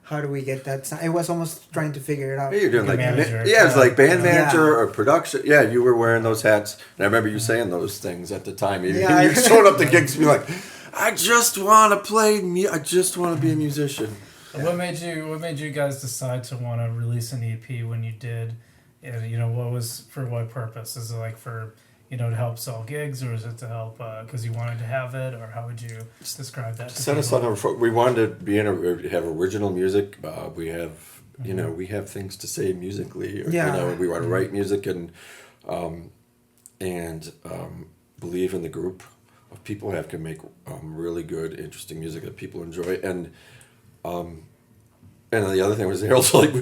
how do we get that sound? It was almost trying to figure it out. Yeah, you're doing like it's like band manager or production. Yeah, you were wearing those hats, and I remember you saying those things at the time. You showed up to gigs and be like, I just want to play. I just want to be a musician. What made you guys decide to want to release an EP when you did? And, you know, for what purpose? Is it like for, you know, to help sell gigs, or is it to help because you wanted to have it, or how would you describe that? Set us on we wanted to have original music. We have you know, we have things to say musically. Or, you know, we want to write music and believe in the group of people who can make really good, interesting music that people enjoy. And the other thing was Harold's like,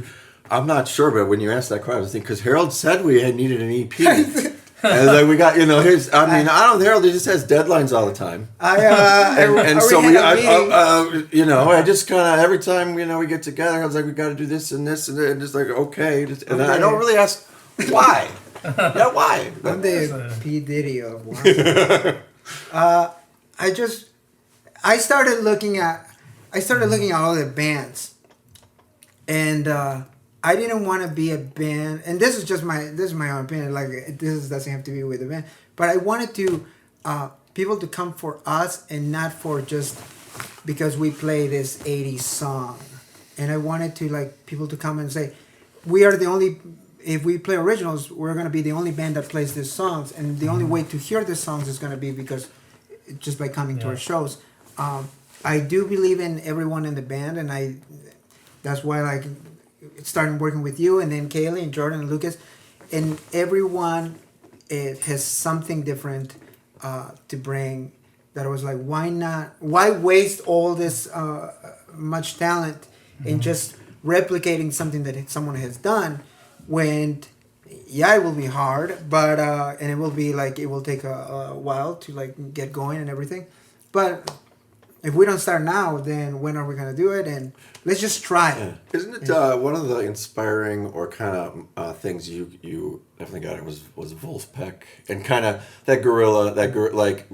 I'm not sure, but when you asked that question, I was thinking, because Harold said we had needed an EP. And like we got, you know, Harold, he just has deadlines all the time. You know, I just kind of, every time, you know, we get together, I was like, we got to do this and this, and just like, okay. And I don't really ask why. Why? I'm the P. Diddy of Wausome. I started looking at all the bands, and I didn't want to be a band, and this is my own opinion. Like, this doesn't have to be with a band, but I wanted to people to come for us and not for just because we play this 80s song. And I wanted to like people to come and say, we are the only. If we play originals, we're gonna be the only band that plays these songs, and the only way to hear the songs is gonna be because just by coming to our shows. I do believe in everyone in the band, and that's why like. Starting working with you, and then Kaylee and Jordan and Lucas, and everyone has something different to bring. That I was like, why waste all this much talent in just replicating something that someone has done, when it will be hard, but and it will be like, it will take a while to like get going and everything, but if we don't start now, then when are we going to do it? And let's just try. Yeah. Isn't it one of the inspiring or kind of things you definitely got was Wolfpack, and kind of that gorilla, like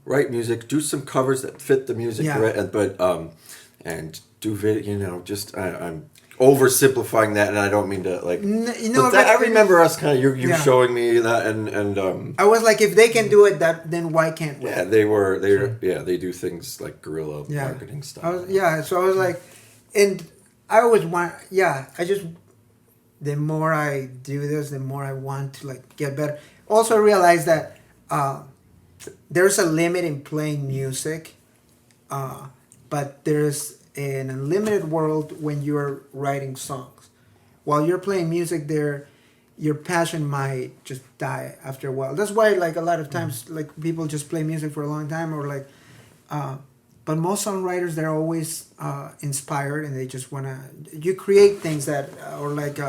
write music, do some covers that fit the music, right? And do video, you know, just I'm oversimplifying that, and I don't mean to like. I remember us kind of you showing me that, and I was like, if they can do it, then why can't we? Yeah, they do things like guerrilla marketing stuff. So I was like, and I always want, the more I do this, the more I want to like get better. Also realize that there's a limit in playing music, but there's an unlimited world when you're writing songs. While you're playing music, your passion might just die after a while. That's why like a lot of times like people just play music for a long time, or like but most songwriters, they're always inspired, and they just want to you create things that or like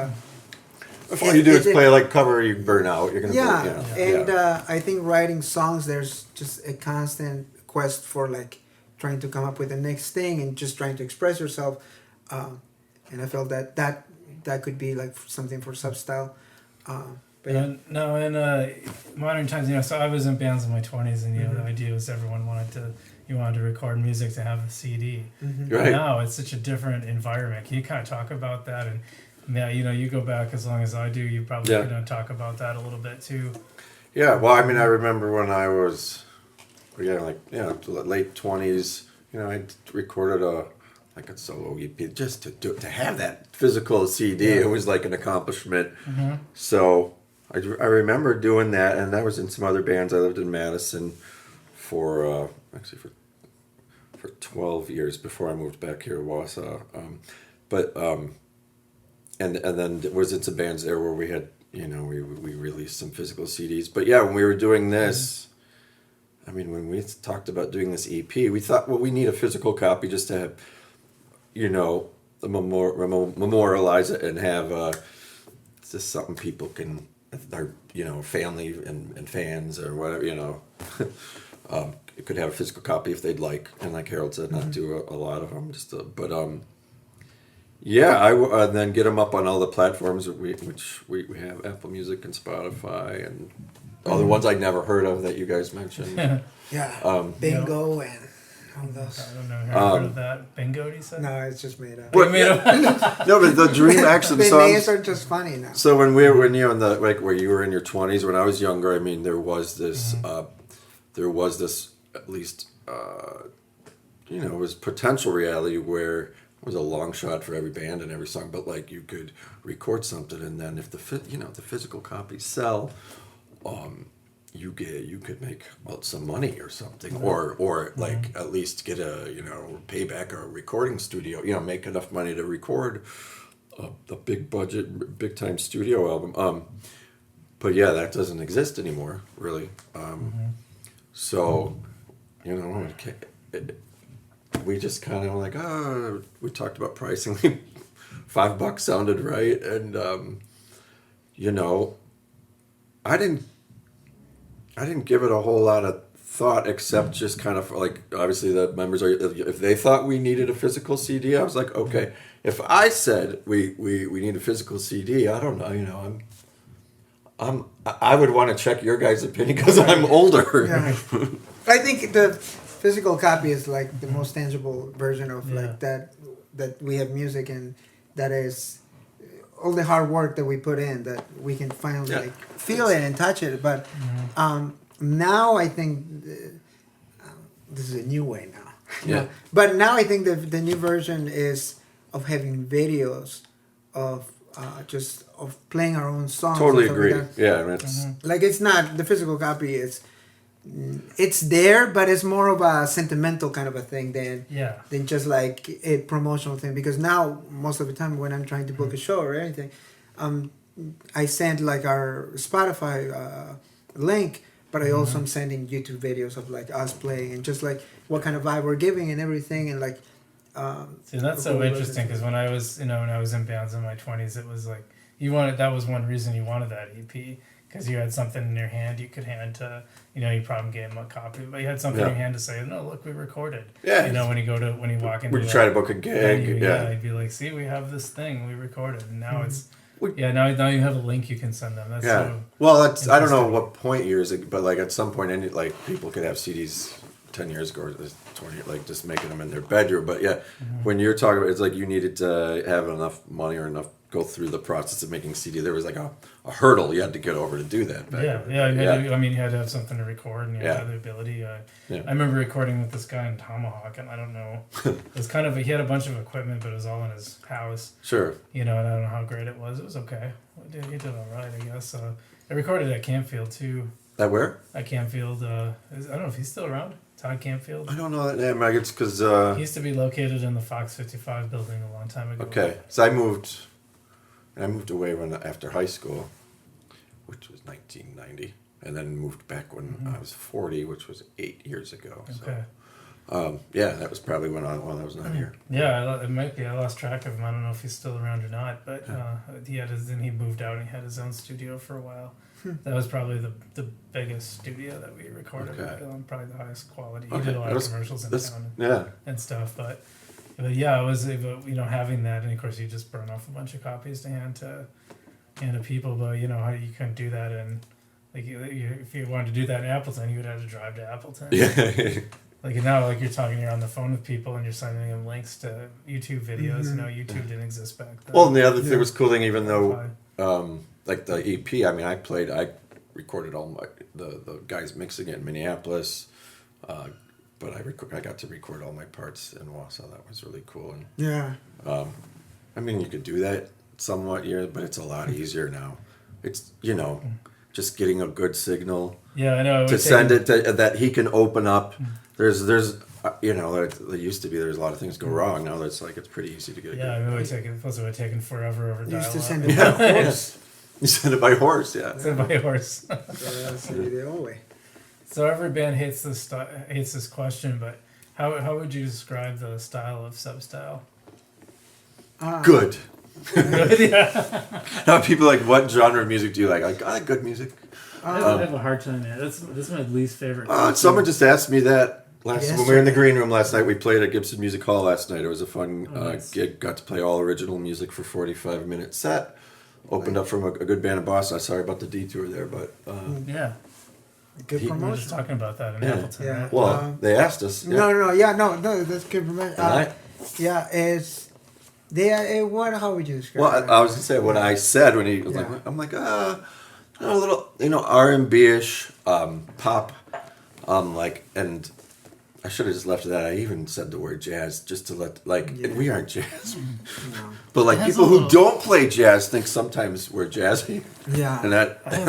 if all you do is play like cover, you burn out. You're gonna I think writing songs, there's just a constant quest for like trying to come up with the next thing and just trying to express yourself, and I felt that could be like something for Substyle. But in modern times, so I was in bands in my 20s, and the idea was everyone wanted to record music to have a CD. Right. Now it's such a different environment. Can you kind of talk about that? And you go back as long as I do, you probably can talk about that a little bit too. Yeah, well, I mean, I remember when I was, late 20s. I recorded a solo EP just to have that physical CD. It was like an accomplishment. So I remember doing that, and that was in some other bands. I lived in Madison for 12 years before I moved back here to Wausome. And then there was in some bands there where we had, we released some physical CDs. But yeah, when we were doing this, when we talked about doing this EP, we thought, well, we need a physical copy just to have, memorialize it and have it's just something people can, our family and fans or whatever, it could have a physical copy if they'd like, and like Harold said, not do a lot of them, and then get them up on all the platforms which we have, Apple Music and Spotify and all the ones I'd never heard of that you guys mentioned. Bingo and all those. I don't know. Have you heard of that? Bingo, he said? No, it's just made up. No, but the Dream Action the songs. names are just funny now. So when you in the where you were in your 20s, when I was younger, there was this, at least, it was potential reality where it was a long shot for every band and every song, but like you could record something, and then if the physical copies sell, you could make some money or something, or like at least get pay back a recording studio, make enough money to record a big budget, big time studio album. But yeah, that doesn't exist anymore, really. So, we just kind of like, we talked about pricing. $5 sounded right, and I didn't give it a whole lot of thought, except just kind of like, obviously the members if they thought we needed a physical CD, I was like, okay. If I said we need a physical CD, I don't know, I would want to check your guys' opinion because I'm older. Yeah. I think the physical copy is like the most tangible version of like that we have music, and that is all the hard work that we put in, that we can finally like feel it and touch it. But now I think this is a new way now. Yeah. But now I think the new version is of having videos of just of playing our own songs. Totally agree. Like it's like it's not the physical copy. It's there, but it's more of a sentimental kind of a thing than just like a promotional thing. Because now most of the time when I'm trying to book a show or anything, I send like our Spotify link, but I also am sending YouTube videos of like us playing and just like what kind of vibe we're giving and everything, and like. See, that's so interesting, because when I was in bands in my 20s, it was like that was one reason you wanted that EP, because you had something in your hand you could hand to, you probably gave them a copy, but you had something in your hand to say, no, look, we recorded. Yeah. When you walk into, we try to book a gig. You'd be like, see, we have this thing we recorded, and now it's. Now you have a link you can send them. That's I don't know what point years, but like at some point, people could have CDs 10 years ago, 20, like just making them in their bedroom. But yeah, when you're talking about, it's like you needed to have enough money or enough go through the process of making CD. There was like a hurdle you had to get over to do that. You had to have something to record, and you had to have the ability. I remember recording with this guy in Tomahawk, and I don't know, it was kind of he had a bunch of equipment, but it was all in his house. Sure. And I don't know how great it was. It was okay. He did all right, I guess. I recorded at Campfield too. At where? At Campfield. I don't know if he's still around. Todd Campfield. I don't know that name. I guess because he used to be located in the Fox 55 building a long time ago. Okay, so I moved away after high school, which was 1990, and then moved back when I was 40, which was 8 years ago. Okay. So, that was probably when I was not here. Yeah, it might be. I lost track of him. I don't know if he's still around or not. But then he moved out and he had his own studio for a while. That was probably the biggest studio that we recorded. Okay. Probably the highest quality. He did a lot of commercials in town and stuff. But yeah, it was having that, and of course you just burn off a bunch of copies to hand to people. But how you couldn't do that in if you wanted to do that in Appleton, you would have to drive to Appleton. Yeah. Like now, you're on the phone with people and you're sending them links to YouTube videos. YouTube didn't exist back then. Well, and the other thing was cool thing, even though like the EP, I recorded all the guys mixing it in Minneapolis, but I got to record all my parts in Wausome. That was really cool. And you could do that somewhat here, but it's a lot easier now. It's just getting a good signal. Yeah, I know. To send it to, that he can open up. There's there used to be there's a lot of things go wrong. Now it's pretty easy to get. Yeah, it would have taken forever over dial-up. Used to send it by horse. You send it by horse, yeah. Send it by horse. That's the old way. So every band hates this question, but how would you describe the style of Substyle? Good. Good, yeah. Now people are like, what genre of music do you like? I like good music. I have a hard time, man. This is my least favorite. Someone just asked me that when we were in the Yesterday. green room last night. We played at Gibson Music Hall last night. It was a fun nice. gig. Got to play all original music for 45-minute set. Opened up from a good band in Boston. Sorry about the detour there, but Yeah. Good We were promotion. just talking about that in Yeah. Appleton. Yeah. Right? well, they asked us. Yeah. No, that's good promotion. And How would you describe Well, it? I was gonna say what I said when he was Yeah. like, I'm like, a little, R&B-ish, pop, and I should have just left it at that. I even said the word jazz just to let, and we aren't jazz, No. but It has people a who little- don't play jazz think sometimes we're jazzy, Yeah. and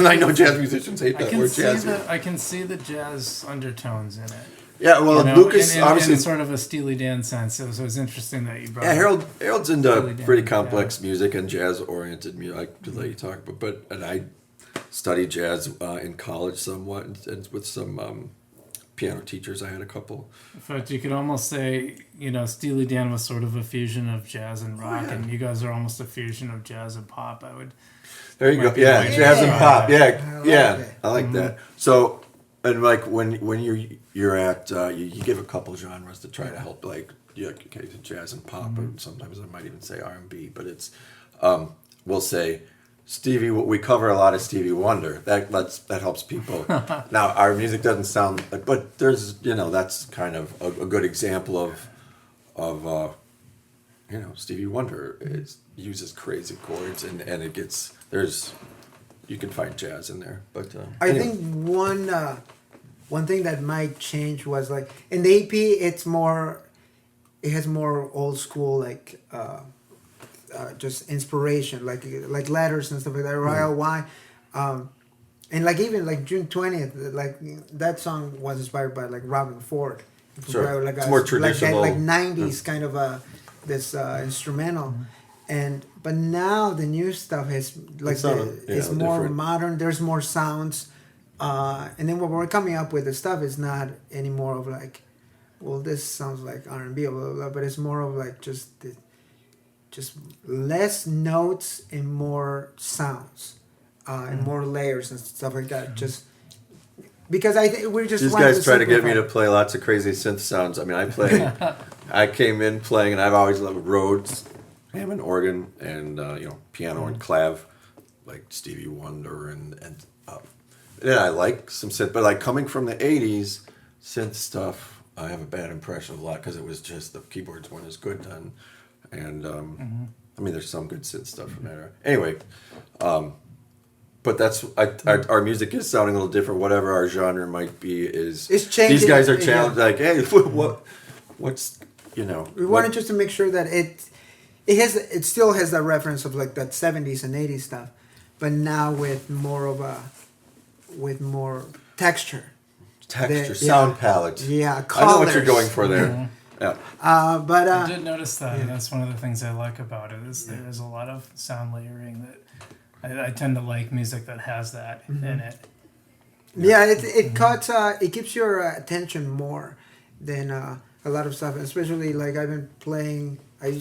I know jazz musicians hate that word jazzy. I can see the jazz undertones in it. Yeah, well, Lucas in obviously. sort of a Steely Dan sense. So it's interesting that you brought. Yeah, up. Harold's Steely into Dan, pretty complex music and jazz-oriented music. I could let you talk, and I studied jazz in college somewhat, and with some piano teachers. I had a couple. In fact, you could almost say, Steely Dan was sort of a fusion of jazz and rock, and you guys are almost a fusion of jazz and pop. There you go. Might be Yeah, right. jazz and pop. I Yeah, like yeah, that. I like that. So, and when you're at you give a couple genres to try to help, jazz and pop, and sometimes I might even say R&B, but it's we'll say Stevie. We cover a lot of Stevie Wonder. That helps people. Now our music doesn't sound, but there's that's kind of a good example of Stevie Wonder uses crazy chords and it gets you can find jazz in there, but I think one thing that might change was in the EP it has more old school just inspiration like letters and stuff like that. Royal Wine, and even June 20th, that song was inspired by Robin Ford. Sure. It's more traditional. Like 90s kind of this instrumental. But now the new stuff is it's more different. modern. There's more sounds, and then what we're coming up with the stuff is not anymore of this sounds like R&B, blah, blah, blah, but it's more of just less notes and more sounds, and more layers and stuff like that. Just because I think we're just these guys try to get me to play lots of crazy synth sounds. I mean, I came in playing, and I've always loved Rhodes, Hammond organ, and piano and clav, like Stevie Wonder, and I like some synth, but coming from the '80s, synth stuff I have a bad impression of a lot because it was just the keyboards weren't as good then, and I mean there's some good synth stuff from that era. Anyway, but that's our music is sounding a little different. Whatever our genre might be, It's changing. These guys are challenged. Like, hey, what's you know? We wanted just to make sure that it still has that reference of like that 70s and 80s stuff, but now with more texture. Sound palette. Yeah, I colors. know what you're going for there. Yeah. I did notice that, and that's one of the things I like about it is there's a lot of sound layering that I tend to like music that has that in it. Yeah, it keeps your attention more than a lot of stuff, especially like I've been playing. I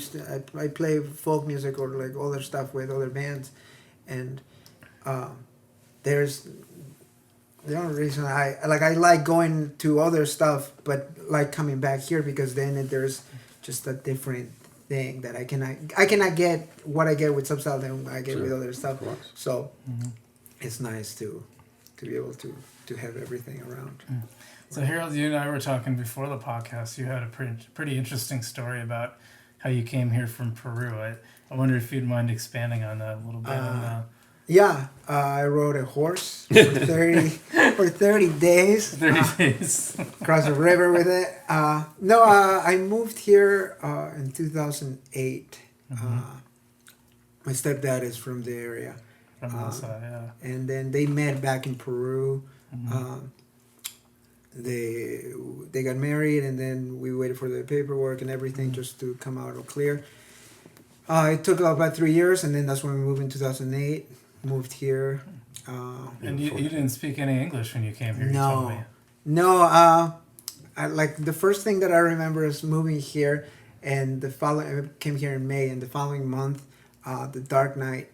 play folk music or like other stuff with other bands, and there's the only reason I like going to other stuff, but like coming back here because then there's just a different thing that I cannot get what I get with Substyle than I get with other stuff. So it's nice to be able to have everything around. So Harold, you and I were talking before the podcast. You had a pretty interesting story about how you came here from Peru. I wonder if you'd mind expanding on that a little bit. Yeah, I rode a horse for 30 days. 30 days. Across the river with it. I moved here in 2008. My stepdad is from the area. From the side, yeah. And then they met back in Peru. They got married, and then we waited for the paperwork and everything just to come out all clear. It took about 3 years, and then that's when we moved in 2008. Moved here. And you didn't speak any English when you came here. No, you told me. no. Like the first thing that I remember is moving here, and I came here in May, and the following month, The Dark Knight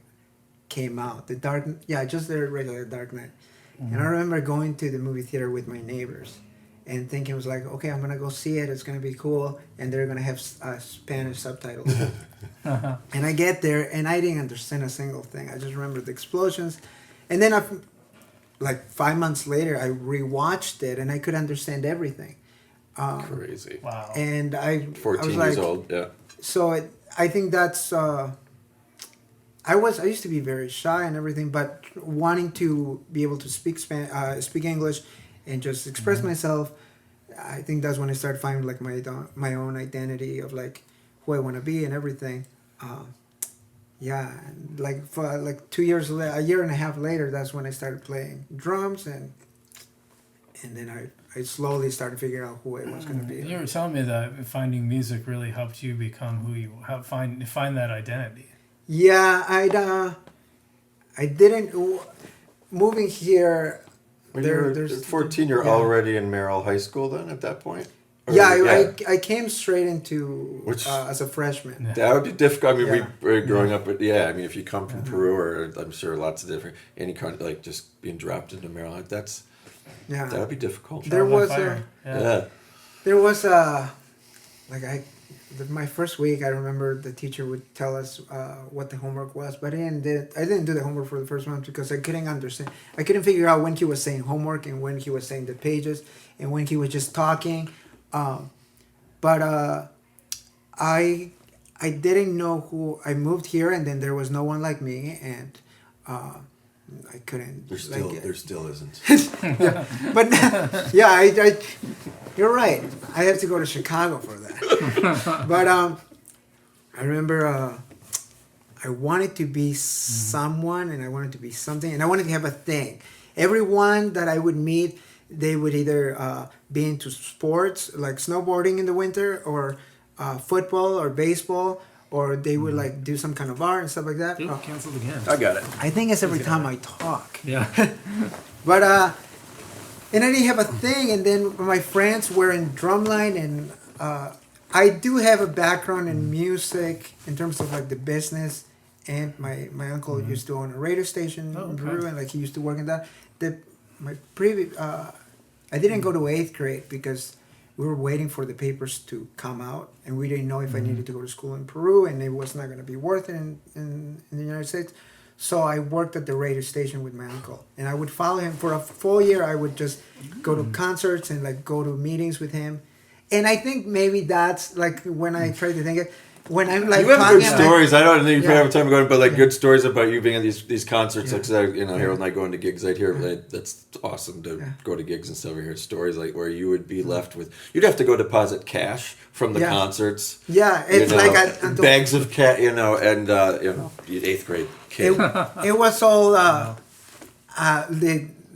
came out. Just the regular Dark Knight. And I remember going to the movie theater with my neighbors, and thinking it was like, okay, I'm gonna go see it. It's gonna be cool, and they're gonna have Spanish subtitles. And I get there, and I didn't understand a single thing. I just remember the explosions, and then like 5 months later, I rewatched it, and I could understand everything. Crazy. Wow. And 14 years old. Yeah. So I think that's. I used to be very shy and everything, but wanting to be able to speak English, and just express myself, I think that's when I started finding like my own identity of like who I want to be and everything. Like for like 2 years later, a year and a half later, that's when I started playing drums, and then I slowly started figuring out who I was going to be. You were telling me that finding music really helped you become who you find that identity. Yeah, I didn't moving here. When there's 14, you're already in Merrill High School then at that point? I came straight into as a freshman. Yeah. That would be difficult. I mean, we were growing up with, I mean, if you come from Peru, or I'm sure lots of different, any kind of, like, just being dropped into Merrill, that would be difficult. There was my first week, I remember the teacher would tell us what the homework was, but I didn't do the homework for the first month because I couldn't understand. I couldn't figure out when he was saying homework and when he was saying the pages and when he was just talking. But I didn't know who. I moved here, and then there was no one like me, and I couldn't. There still isn't. Yeah, but I you're right. I have to go to Chicago for that. But I remember I wanted to be someone, and I wanted to be something, and I wanted to have a thing. Everyone that I would meet, they would either be into sports, like snowboarding in the winter, or football or baseball, or they would like do some kind of art and stuff like that. Dude, canceled again. I got it. I think it's every time I talk. Yeah. But and I didn't have a thing, and then my friends were in drumline, and I do have a background in music in terms of like the business, and my uncle used to own a radio station in Peru, and like he used to work in that. I didn't go to 8th grade because we were waiting for the papers to come out, and we didn't know if I needed to go to school in Peru, and it was not going to be worth it in the United States. So I worked at the radio station with my uncle, and I would follow him for a full year. I would just go to concerts and like go to meetings with him, And I think maybe that's like when I try to think it, when I'm like you have talking, good I'm like, stories. I don't think you Yeah. have time going, but like good stories about you being at these concerts. Yeah. Like Harold and I going to gigs. I'd hear that's awesome to go to gigs and stuff. I hear stories like where you would be left with. You'd have to go deposit cash from the Yeah. concerts. Yeah, it's like bags of cat. And you 8th grade kid. it was all I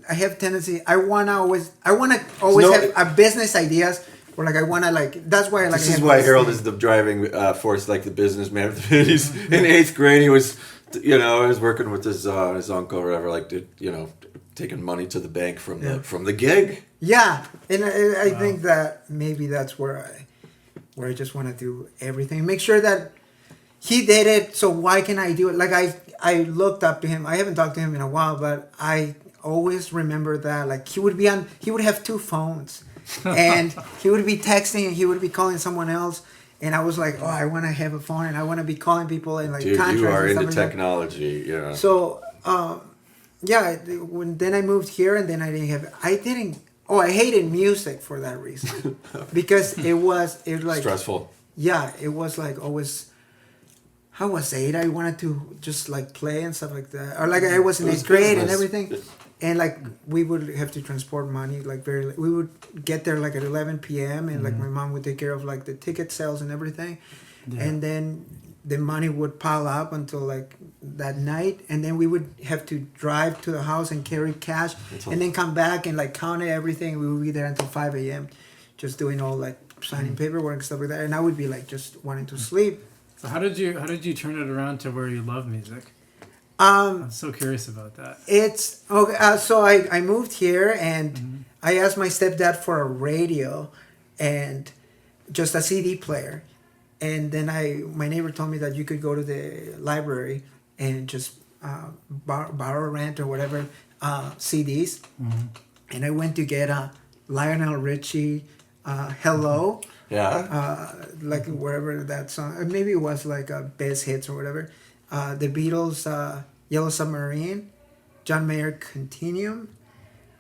have tendency. I wanna always No, have a business ideas. Or like I wanna like that's why I like. This is why Harold is the driving force, like the businessman of the communities. In 8th grade, he was, he was working with his uncle or whatever, like taking money to the bank from the gig. Yeah, and I think that maybe that's where I just want to do everything. Make sure that he did it, so why can I do it? Like I looked up to him. I haven't talked to him in a while, but I always remember that like he would have 2 phones. And he would be texting and he would be calling someone else, and I was like, oh, I want to have a phone and I want to be calling people and like Dude, contracts you are and into stuff like technology, that. So then I moved here and then I hated music for that reason because it was like stressful. Yeah, it was like always. I was 8. I wanted to just like play and stuff like that, or like I was in 8th grade and everything. And like we would have to transport money like we would get there like at 11 p.m. and like my mom would take care of like the ticket sales and everything. Yeah. And then the money would pile up until like that night, and then we would have to drive to the house and carry cash and then come back and like count everything. We would be there until 5 a.m. just doing all like signing paperwork and stuff like that, and I would be like just wanting to sleep. So how did you turn it around to where you love music? I'm so curious about that. It's okay. So I moved here and I asked my stepdad for a radio and just a CD player, and then my neighbor told me that you could go to the library and just borrow, rent or whatever CDs, and I went to get a Lionel Richie, "Hello." Yeah. Like wherever that song, maybe it was like a Best Hits or whatever. The Beatles, Yellow Submarine, John Mayer Continuum,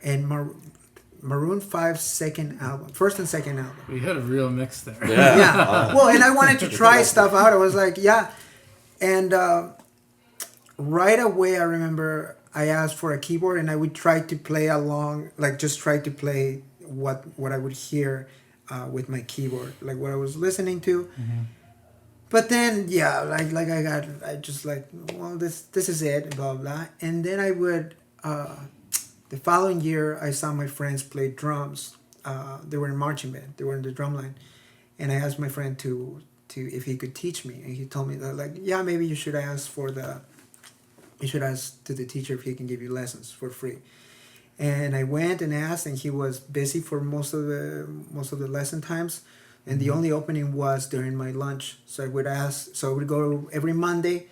and Maroon 5's first and second album. We had a real mix there. Yeah. Yeah. Well, and I wanted to try stuff out. I was like, yeah. And right away, I remember I asked for a keyboard and I would try to play along, like just try to play what I would hear with my keyboard, like what I was listening to. But then, yeah, I just like, well, this is it, blah, blah. And then I would, the following year, I saw my friends play drums. They were in marching band. They were in the drum line. And I asked my friend to if he could teach me. And he told me that, like, yeah, maybe you should ask to the teacher if he can give you lessons for free. And I went and asked, and he was busy for most of the lesson times. And the only opening was during my lunch. So I would go every Monday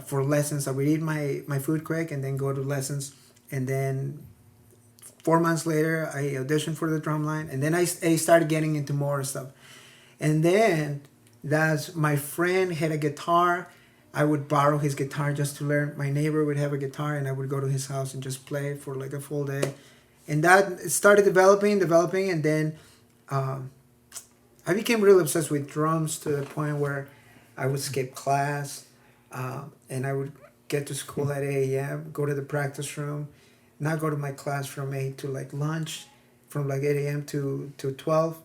for lessons. I would eat my food quick and then go to lessons. And then 4 months later, I auditioned for the drum line. And then I started getting into more stuff. And then my friend had a guitar. I would borrow his guitar just to learn. My neighbor would have a guitar and I would go to his house and just play for like a full day. And that started developing. And then I became really obsessed with drums to the point where I would skip class, and I would get to school at 8 a.m., go to the practice room, not go to my class from 8 to like lunch, from like 8 a.m. to 12,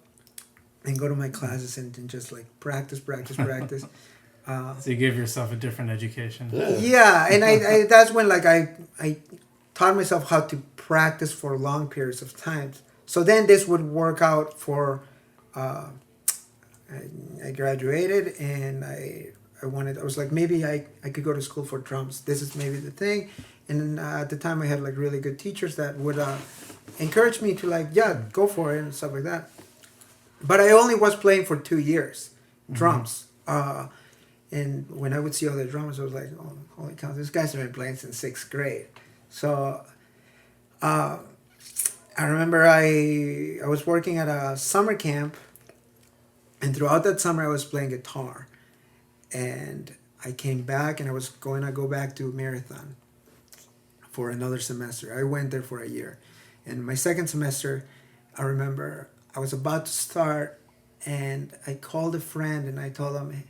and go to my classes and just like practice. So you gave yourself a different education. Yeah, and I that's when like I taught myself how to practice for long periods of time. So then this would work out for... I graduated and I was like, maybe I could go to school for drums. This is maybe the thing. And at the time I had like really good teachers that would encourage me to like, yeah, go for it and stuff like that. But I only was playing for 2 years, drums. And when I would see other drummers, I was like, oh, holy cow, this guy's been playing since 6th grade. So I remember I was working at a summer camp. And throughout that summer, I was playing guitar. And I came back and I was going to go back to Marathon for another semester. I went there for a year. And my second semester, I remember I was about to start, and I called a friend and I told him,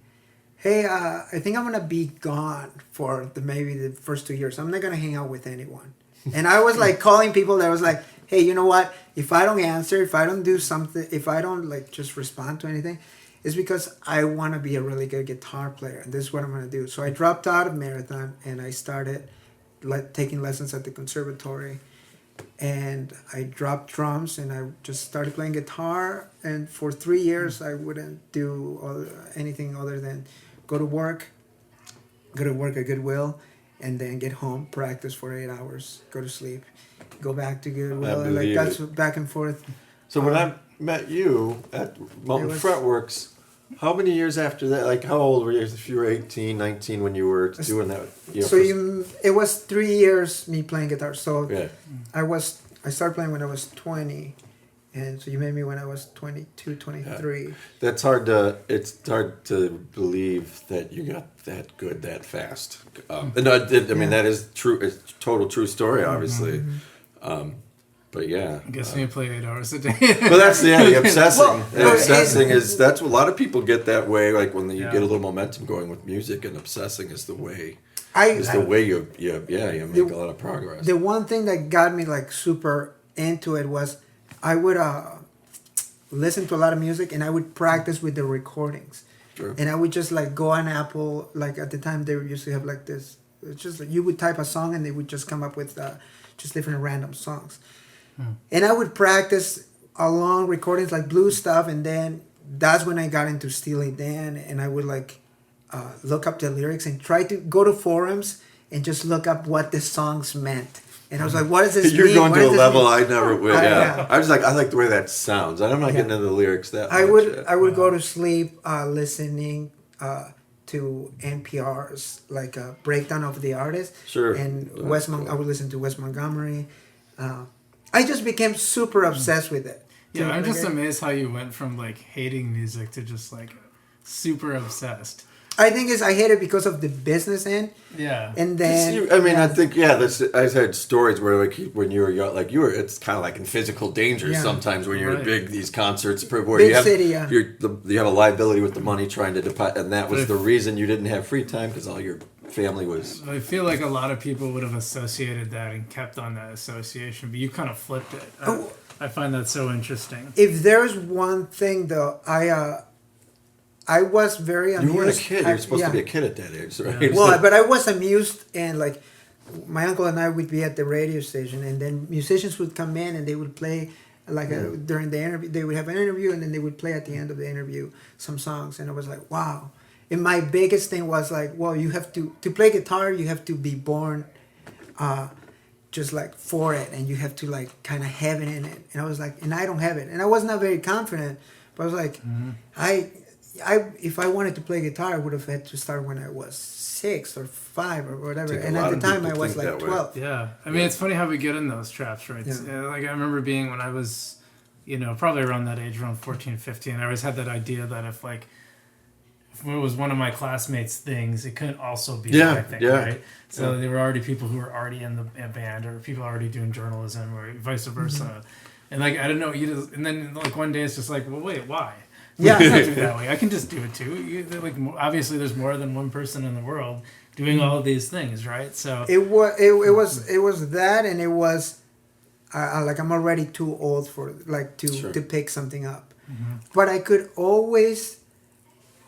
hey, I think I'm gonna be gone for maybe the first 2 years. I'm not gonna hang out with anyone. And I was like calling people that was like, hey, you know what? If I don't answer, if I don't do something, if I don't like just respond to anything, it's because I want to be a really good guitar player. And this is what I'm gonna do. So I dropped out of marathon and I started taking lessons at the conservatory. And I dropped drums and I just started playing guitar. And for 3 years, I wouldn't do anything other than go to work at Goodwill, and then get home, practice for 8 hours, go to sleep, go back to Goodwill, and like that's back and forth. So when I met you at Mountain Fretworks, how many years after that? Like, how old were you? If you were 18, 19 when you were doing that? It was 3 years me playing guitar. So yeah. I started playing when I was 20. And so you met me when I was 22, 23. Yeah. It's hard to believe that you got that good that fast. And I mean, that is true. It's total true story, obviously. Mm-hmm. But yeah. I guess you play 8 hours a day. But that's the obsessing. Obsessing is, that's what a lot of people get that way. Like when you get a little momentum going with music, and obsessing is the way. You make a lot of progress. The one thing that got me like super into it was I would listen to a lot of music and I would practice with the recordings. Sure. And I would just like go on Apple, like at the time they used to have like this, it's just like you would type a song and they would just come up with just different random songs. And I would practice along recordings like blues stuff, and then that's when I got into Steely Dan, and I would like look up the lyrics and try to go to forums and just look up what the songs meant. And I was like, what does this mean? You're going to a level I never would. Yeah. I was like, I like the way that sounds. I'm not getting into the lyrics that much. I would go to sleep listening to NPR's like a breakdown of the artist. Sure. And I would listen to Wes Montgomery. I just became super obsessed with it. Yeah, I'm just amazed how you went from like hating music to just like super obsessed. I think I hate it because of the business end. Yeah. And then I think I've had stories where like when you were young, like it's kind of like in physical danger sometimes when you're at these concerts where big city, you have a liability with the money trying to deposit, and that was the reason you didn't have free time because all your family was. I feel like a lot of people would have associated that and kept on that association, but you kind of flipped it. I find that so interesting. If there's one thing though, I was very amused. You weren't a kid. You're supposed to be a kid at that age, right? Yeah. Well, but I was amused, and like my uncle and I would be at the radio station, and then musicians would come in and they would play during the interview. They would have an interview, and then they would play at the end of the interview some songs, and I was like, wow. And my biggest thing was like, well, you have to play guitar. You have to be born, just like for it, and you have to like kind of have it in it. And I was like, and I don't have it, and I was not very confident, but I was like, if I wanted to play guitar, I would have had to start when I was 6 or 5 or whatever. And at the time, I was like 12. Yeah. I mean, it's funny how we get in those traps, right? Yeah. Like, I remember being when I was, probably around that age, around 14, 15, I always had that idea that if it was one of my classmates' things, it couldn't also be my thing, right? So there were already people who were already in the band, or people already doing journalism, or vice versa. Mm-hmm. And, like, I don't know, and then, like, one day it's just like, well, wait, why? Yeah, it's not that way. I can just do it too. Obviously, there's more than one person in the world doing all of these things, right? So it was that, and it was like I'm already too old for to pick something up, but I could always,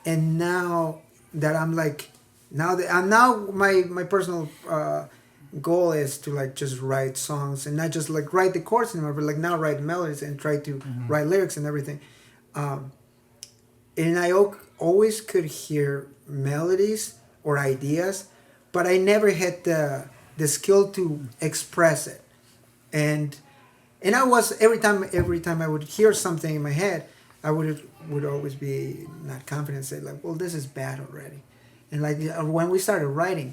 and now that I'm like now my personal goal is to like just write songs and not just like write the chords anymore, but like now write melodies and try to write lyrics and everything. And I always could hear melodies or ideas, but I never had the skill to express it. And I was every time I would hear something in my head, I would always be not confident, say like, well, this is bad already. And like when we started writing,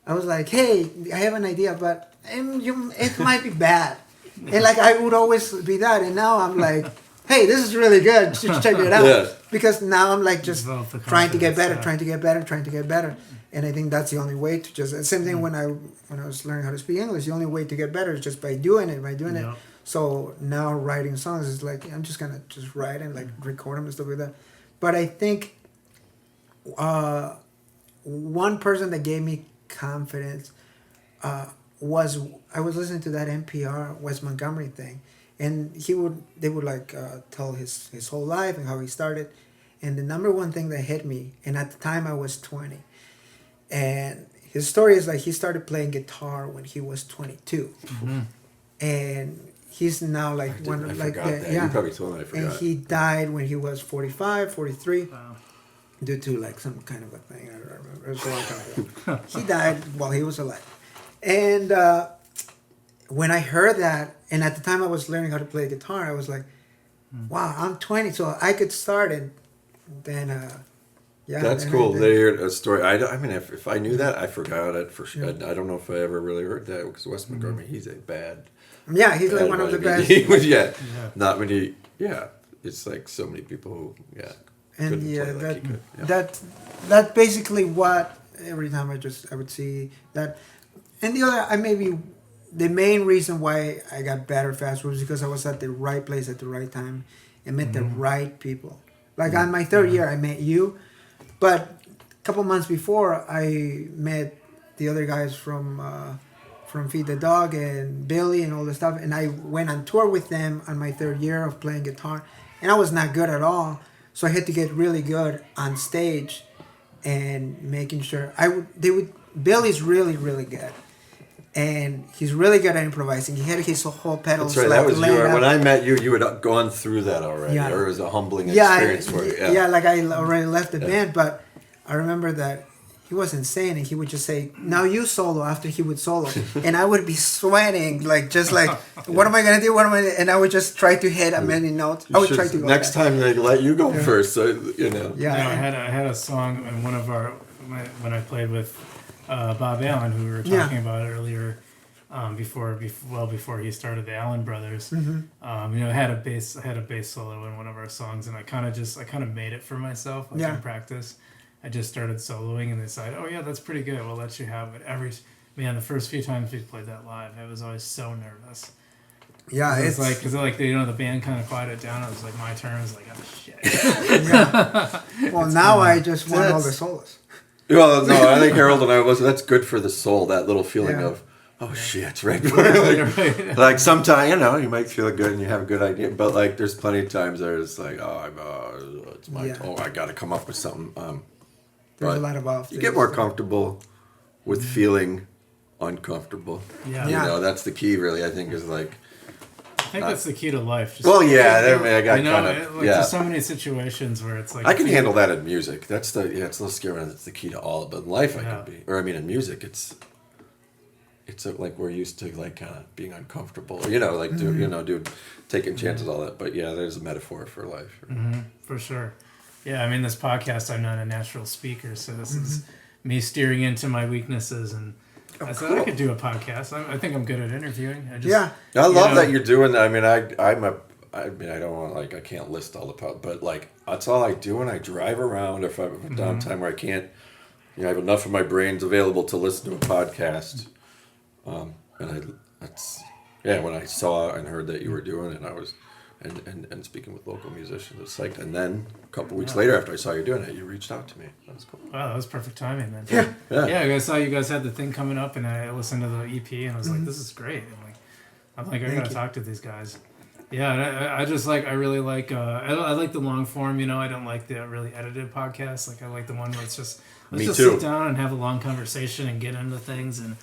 I was like, hey, I have an idea, but it might be bad. And like I would always be that, and now I'm like, hey, this is really good. Just check it out. Yeah. Because now I'm like just trying to get better. And I think that's the only way to just. Same thing when I was learning how to speak English. The only way to get better is just by doing it. So now writing songs is like I'm just gonna just write and like record them and stuff like that. But I think one person that gave me confidence was I was listening to that NPR Wes Montgomery thing, and they would like tell his whole life and how he started, and the number one thing that hit me, and at the time I was 20, and his story is like he started playing guitar when he was 22, and he's now like one like that. yeah. You probably told me I forgot. And he died when he was 45, 43. Wow. Due to like some kind of a thing. I don't remember. It was a long time ago. He died while he was alive. And when I heard that, and at the time I was learning how to play guitar, I was like, wow, I'm 20, so I could start it. Then, yeah. That's cool. They heard a story. I mean, if I knew that, I forgot it for sure. I don't know if I ever really heard that because Wes Montgomery, he's a bad. Yeah, he's like one of the best. He was, not when he, it's like so many people who, And play that's basically what every time I would see that. And the other, the main reason why I got better fast was because I was at the right place at the right time and met the right people. Like on my third year, I met you, but a couple months before, I met the other guys from Feed the Dog and Billy and all the stuff, and I went on tour with them on my third year of playing guitar, and I was not good at all, so I had to get really good on stage, and making sure Billy's really really good. And he's really good at improvising. He had his whole pedals. That's right. That was when I met you. You had gone through that already, or it was a humbling experience for you. Yeah, like I already left the band, but I remember that he was insane, and he would just say, "Now you solo." After he would solo, and I would be sweating, what am I gonna do? And I would just try to hit as many notes. I would try to go next time they let you go first, so Yeah, I had a song in one of when I played with Bob Allen, who we were talking about earlier, before he started the Allen Brothers. I had a bass solo in one of our songs, and I kind of made it for myself in practice. I just started soloing, and they said, "Oh yeah, that's pretty good. We'll let you have it." The first few times we played that live, I was always so nervous. Yeah, it's like because the band kind of quieted down. It was like my turn. I was like, "Oh shit." Well, now I just want all the solos. Well, no, I think Harold and I that's good for the soul. That little feeling of, oh shit, right? Like sometimes, you might feel good and you have a good idea, but like there's plenty of times where it's like, it's my I got to come up with something. There's a lot of off. You get more comfortable with feeling uncomfortable. Yeah. That's the key, really. I think is like. I think that's the key to life. I got there's so many situations where it's like I can handle that in music. It's a little scary. It's the key to all. But in life, I can be, in music, it's like we're used to like kind of being uncomfortable. Taking chances, all that. But there's a metaphor for life. For sure. Yeah, this podcast, I'm not a natural speaker, so this is me steering into my weaknesses and. I said I could do a podcast. I think I'm good at interviewing. I love that you're doing that. I don't want I can't list all the but like that's all I do when I drive around. If I have a downtime where I can't, I have enough of my brains available to listen to a podcast. When I saw and heard that you were doing it, I was. And speaking with local musicians, it's psyched. And then a couple weeks later, after I saw you doing it, you reached out to me. That was cool. Wow, that was perfect timing then. Yeah. I saw you guys had the thing coming up, and I listened to the EP, and I was like, "This is great." I'm like, I gotta talk to these guys. Yeah, and I really like. I like the long form. I don't like the really edited podcast. Like I like the one where it's just. Let's just sit down and have a long conversation and get into things and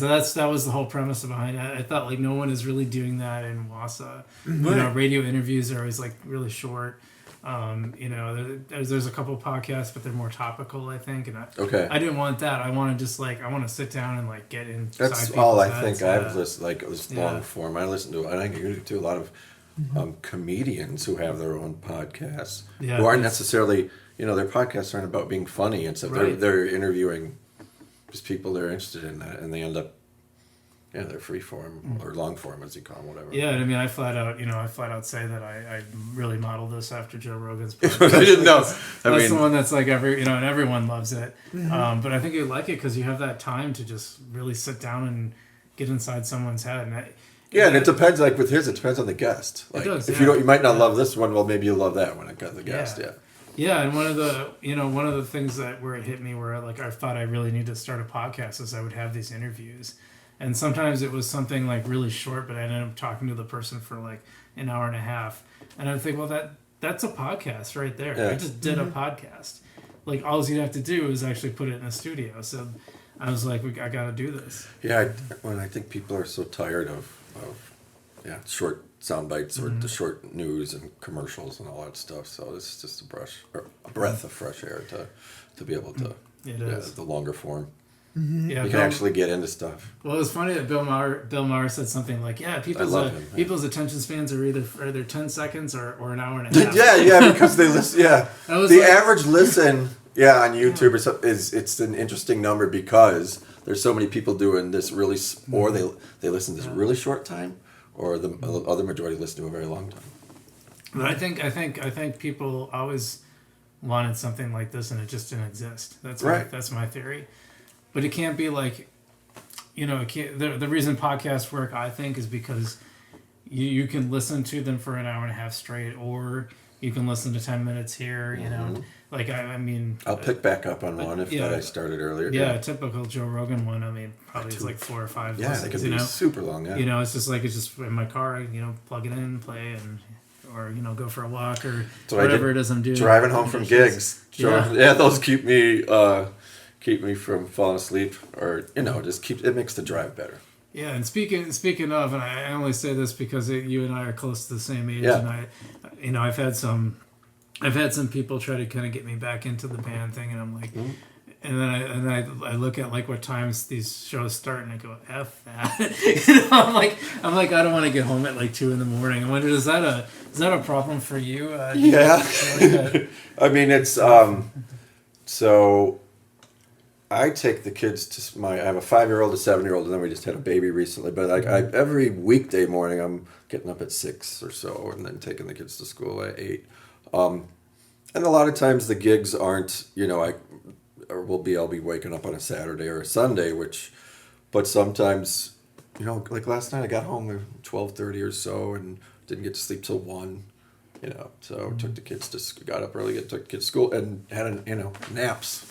so that was the whole premise behind it. I thought like no one is really doing that in Wausome. Radio interviews are always like really short. There's a couple podcasts, but they're more topical, I think. And I didn't want that. I want to just I want to sit down and like get in. That's all I think. I've listened this long form. I listen to. I think you do a lot of comedians who have their own podcasts who aren't necessarily. Their podcasts aren't about being funny and stuff. They're interviewing just people they're interested in that, and they end up, they're free form or long form as you call them, whatever. Yeah, I flat out say that I really modeled this after Joe Rogan's podcast. I didn't know. That's the one that's like and everyone loves it. But I think you like it because you have that time to just really sit down and get inside someone's head. And Yeah, and it depends. Like with his, it depends on the guest. Like, It does, if yeah. you might not love this one, well, maybe you'll love that one. I got the guest. Yeah. Yeah, and one of the things where it hit me where like I thought I really need to start a podcast is I would have these interviews, and sometimes it was something like really short, but I ended up talking to the person for like an hour and a half, and I think, well, that's a podcast right there. Yeah. I just did a podcast. Like all you'd have to do is actually put it in a studio. So I was like, I got to do this. Yeah, I think people are so tired of short sound bites or the short news and commercials and all that stuff. So it's just a breath of fresh air to be able to the longer form. Yeah, you can actually get into stuff. Well, it was funny that Bill Maher said something like, "Yeah, people's attention spans are either 10 seconds or an hour and a half." yeah, because they listen. Yeah, the average listen, on YouTube it's an interesting number because there's so many people doing this really, or they listen this really short time, or the other majority listen to a very long time. But I think people always wanted something like this, and it just didn't exist. That's my theory. But it can't be like, it can't. The reason podcasts work, I think, is because you can listen to them for an hour and a half straight, or you can listen to 10 minutes here. Like I mean, I'll pick back up on one that I started earlier. Yeah, a typical Joe Rogan one. I mean, probably it's like 4 or 5. Yeah, listens, they can be super long. Yeah, it's just in my car. Plug it in, play, or go for a walk or whatever it is I'm doing. Driving home from gigs. Those keep me from falling asleep, or just it makes the drive better. Yeah, and speaking of, and I only say this because you and I are close to the same age, and I've had some people try to kind of get me back into the band thing, and I'm like, and then I look at like what times these shows start, and I go, F that. I'm like I don't want to get home at like 2 a.m. I wonder, is that a problem for you? I mean, it's so. I take the kids to I have a 5-year-old, a 7-year-old, and then we just had a baby recently. But every weekday morning, I'm getting up at 6 or so, and then taking the kids to school at 8. And a lot of times the gigs aren't, I'll be waking up on a Saturday or a Sunday, but sometimes, like last night I got home at 12:30 or so and didn't get to sleep till 1. So took the kids got up early, took the kids to school, and had naps.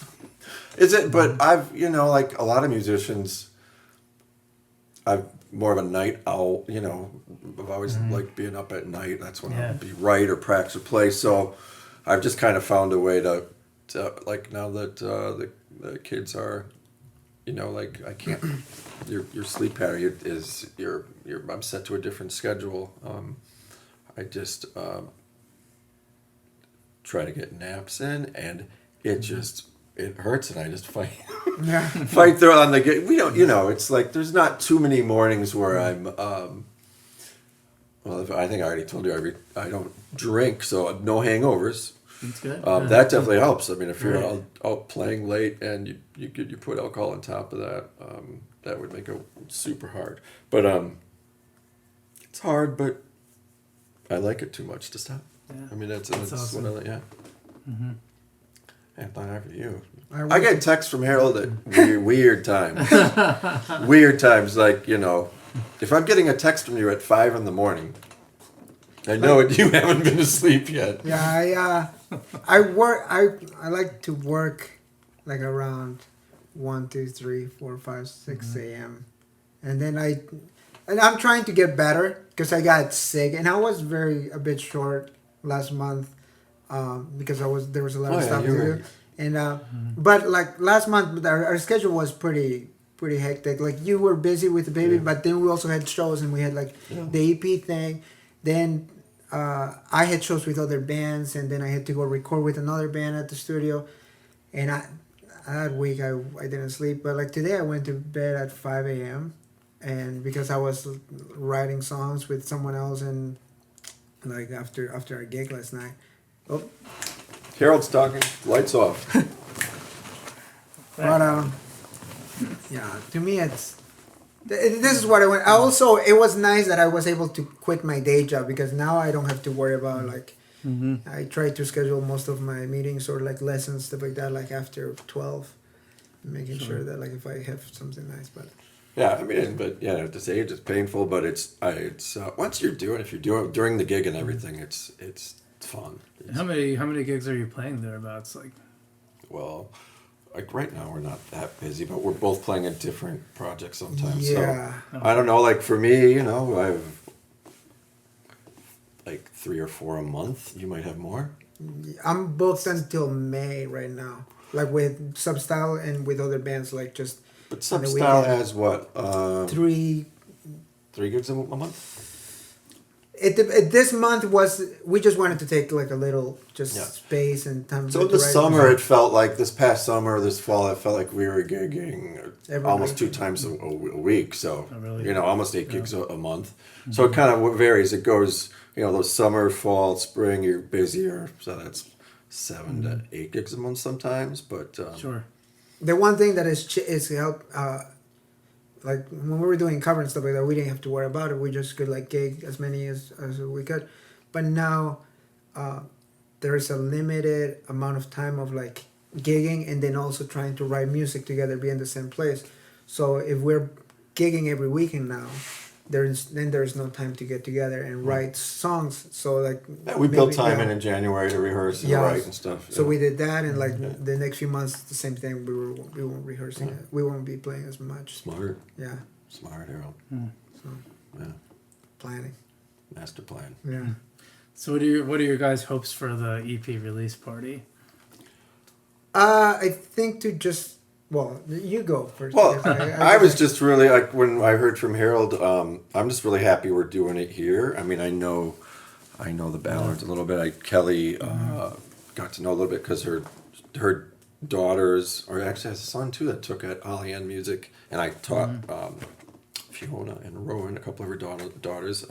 But I've, like a lot of musicians, I'm more of a night owl, I've always liked being up at night. That's when I'll be write or practice or play. So I've just kind of found a way to like now that the kids are, like I can't, your sleep pattern is, I'm set to a different schedule. I just try to get naps in, and it hurts, and I just fight through it on the gig. We don't, it's like there's not too many mornings where I'm. I think I already told you I don't drink, so no hangovers. That's good. That definitely helps. I mean, if you're out playing late and you put alcohol on top of that, that would make it super hard. But it's hard, but I like it too much to stop. Yeah. I mean, that's awesome. what I like. Yeah. And not for you. I get texts from Harold at weird times. Weird times, like, if I'm getting a text from you at 5 a.m, I know you haven't been asleep yet. Yeah, I work. I like to work like around 1, 2, 3, 4, 5, 6 a.m. And then I'm trying to get better because I got sick and I was a bit short last month. Because there was a lot of stuff to do, and but like last month our schedule was pretty hectic. Like you were busy with the baby, but then we also had shows, and we had like the EP thing. Then I had shows with other bands, and then I had to go record with another band at the studio. And that week I didn't sleep, but like today I went to bed at 5 a.m. and because I was writing songs with someone else, and like after our gig last night. Oh, Harold's talking. Lights off. But to me this is what I want. Also, it was nice that I was able to quit my day job because now I don't have to worry about like. I try to schedule most of my meetings or like lessons, stuff like that, like after 12, making sure that like if I have something nice, but. Yeah, I mean, but yeah, at this age, it's painful, but it's once you're doing, if you're doing during the gig and everything, it's fun. How many gigs are you playing thereabouts? Like, Well, like right now we're not that busy, but we're both playing in different projects sometimes. Yeah. So I don't know. Like for me, I have like 3 or 4 a month. You might have more. I'm booked until May right now. Like with Substyle and with other bands, like just. But on the Substyle weekend. has what? 3. 3 gigs a month. This month we just wanted to take like a little space and time. So the summer, it felt like this past summer, this fall, it felt like we were gigging almost 2 times a week. So really? almost 8 gigs a month. Mm-hmm. So it kind of varies. It goes, those summer, fall, spring, you're busier. So that's 7 to 8 gigs a month sometimes. But sure. The one thing that is help. Like when we were doing cover and stuff like that, we didn't have to worry about it. We just could like gig as many as we could. But now there's a limited amount of time of like gigging and then also trying to write music together, be in the same place. So if we're gigging every weekend now, there's no time to get together and write songs. So like we built time in January to rehearse and write and stuff. So we did that, and like the next few months, the same thing. We won't rehearsing it. We won't be playing as much. Smart. Yeah. Smart, Harold. So planning. Master plan. Yeah. So what are your guys' hopes for the EP release party? I think to just. Well, you go first. Well, I was just really like when I heard from Harold. I'm just really happy we're doing it here. I mean, I know the Ballards a little bit. Kelly got to know a little bit because her daughters, or actually has a son too that took at Ollie N Music, and I taught Fiona and Rowan, a couple of her daughters,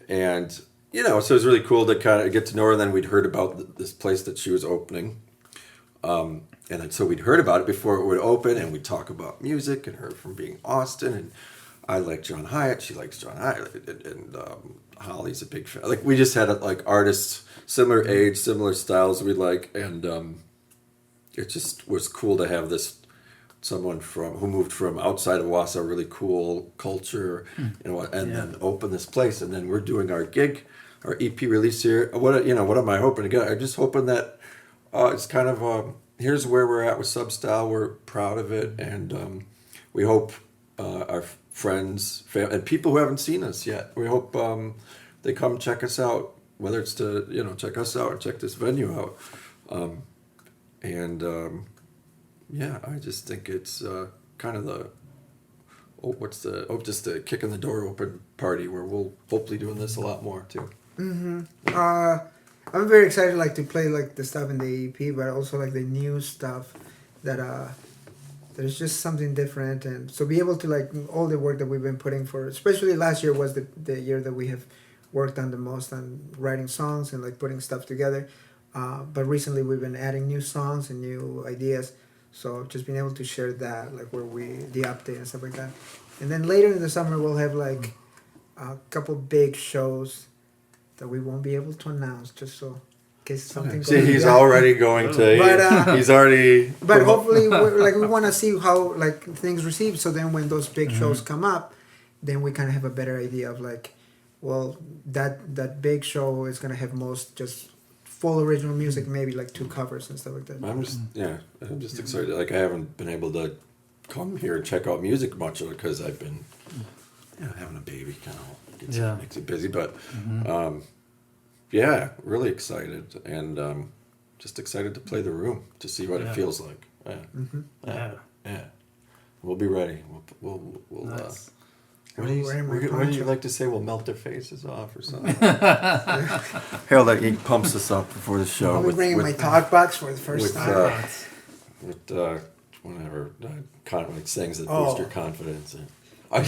and so it was really cool to kind of get to know her. And then we'd heard about this place that she was opening. And then, so we'd heard about it before it would open, and we'd talk about music and her from being Austin. And I like John Hyatt. She likes John Hyatt. And Holly's a big fan. Like, we just had like artists, similar age, similar styles we like. And it just was cool to have someone who moved from outside of Wausome, really cool culture, then open this place. And then we're doing our gig, our EP release here. What am I hoping to get? I'm just hoping that it's kind of... here's where we're at with Substyle. We're proud of it, and we hope our friends, and people who haven't seen us yet, we hope they come check us out. Whether it's to check us out or check this venue out, I just think it's kind of just the kicking the door open party where we'll hopefully doing this a lot more too. I'm very excited like to play like the stuff in the EP, but also like the new stuff that there's just something different, and so be able to like all the work that we've been putting for, especially last year was the year that we have worked on the most on writing songs and like putting stuff together, but recently we've been adding new songs and new ideas, so just being able to share that, like the update and stuff like that. And then later in the summer we'll have like a couple big shows that we won't be able to announce, just so in case something. See, he's already going to. But, he's already. But hopefully, we want to see how like things receive. So then, when those big shows come up, then we kind of have a better idea of like, well, that big show is gonna have most just full original music, maybe like 2 covers and stuff like that. I'm just excited. Like I haven't been able to come here and check out music much because I've been having a baby kind of. Makes it busy, but really excited, and just excited to play the room to see what it feels like. We'll be ready. We'll nice. What do you like to say? We'll melt their faces off or something. Harold, he pumps us up before the show. I'll be bringing my talk box for the first time. Whatever things that boost your confidence. Are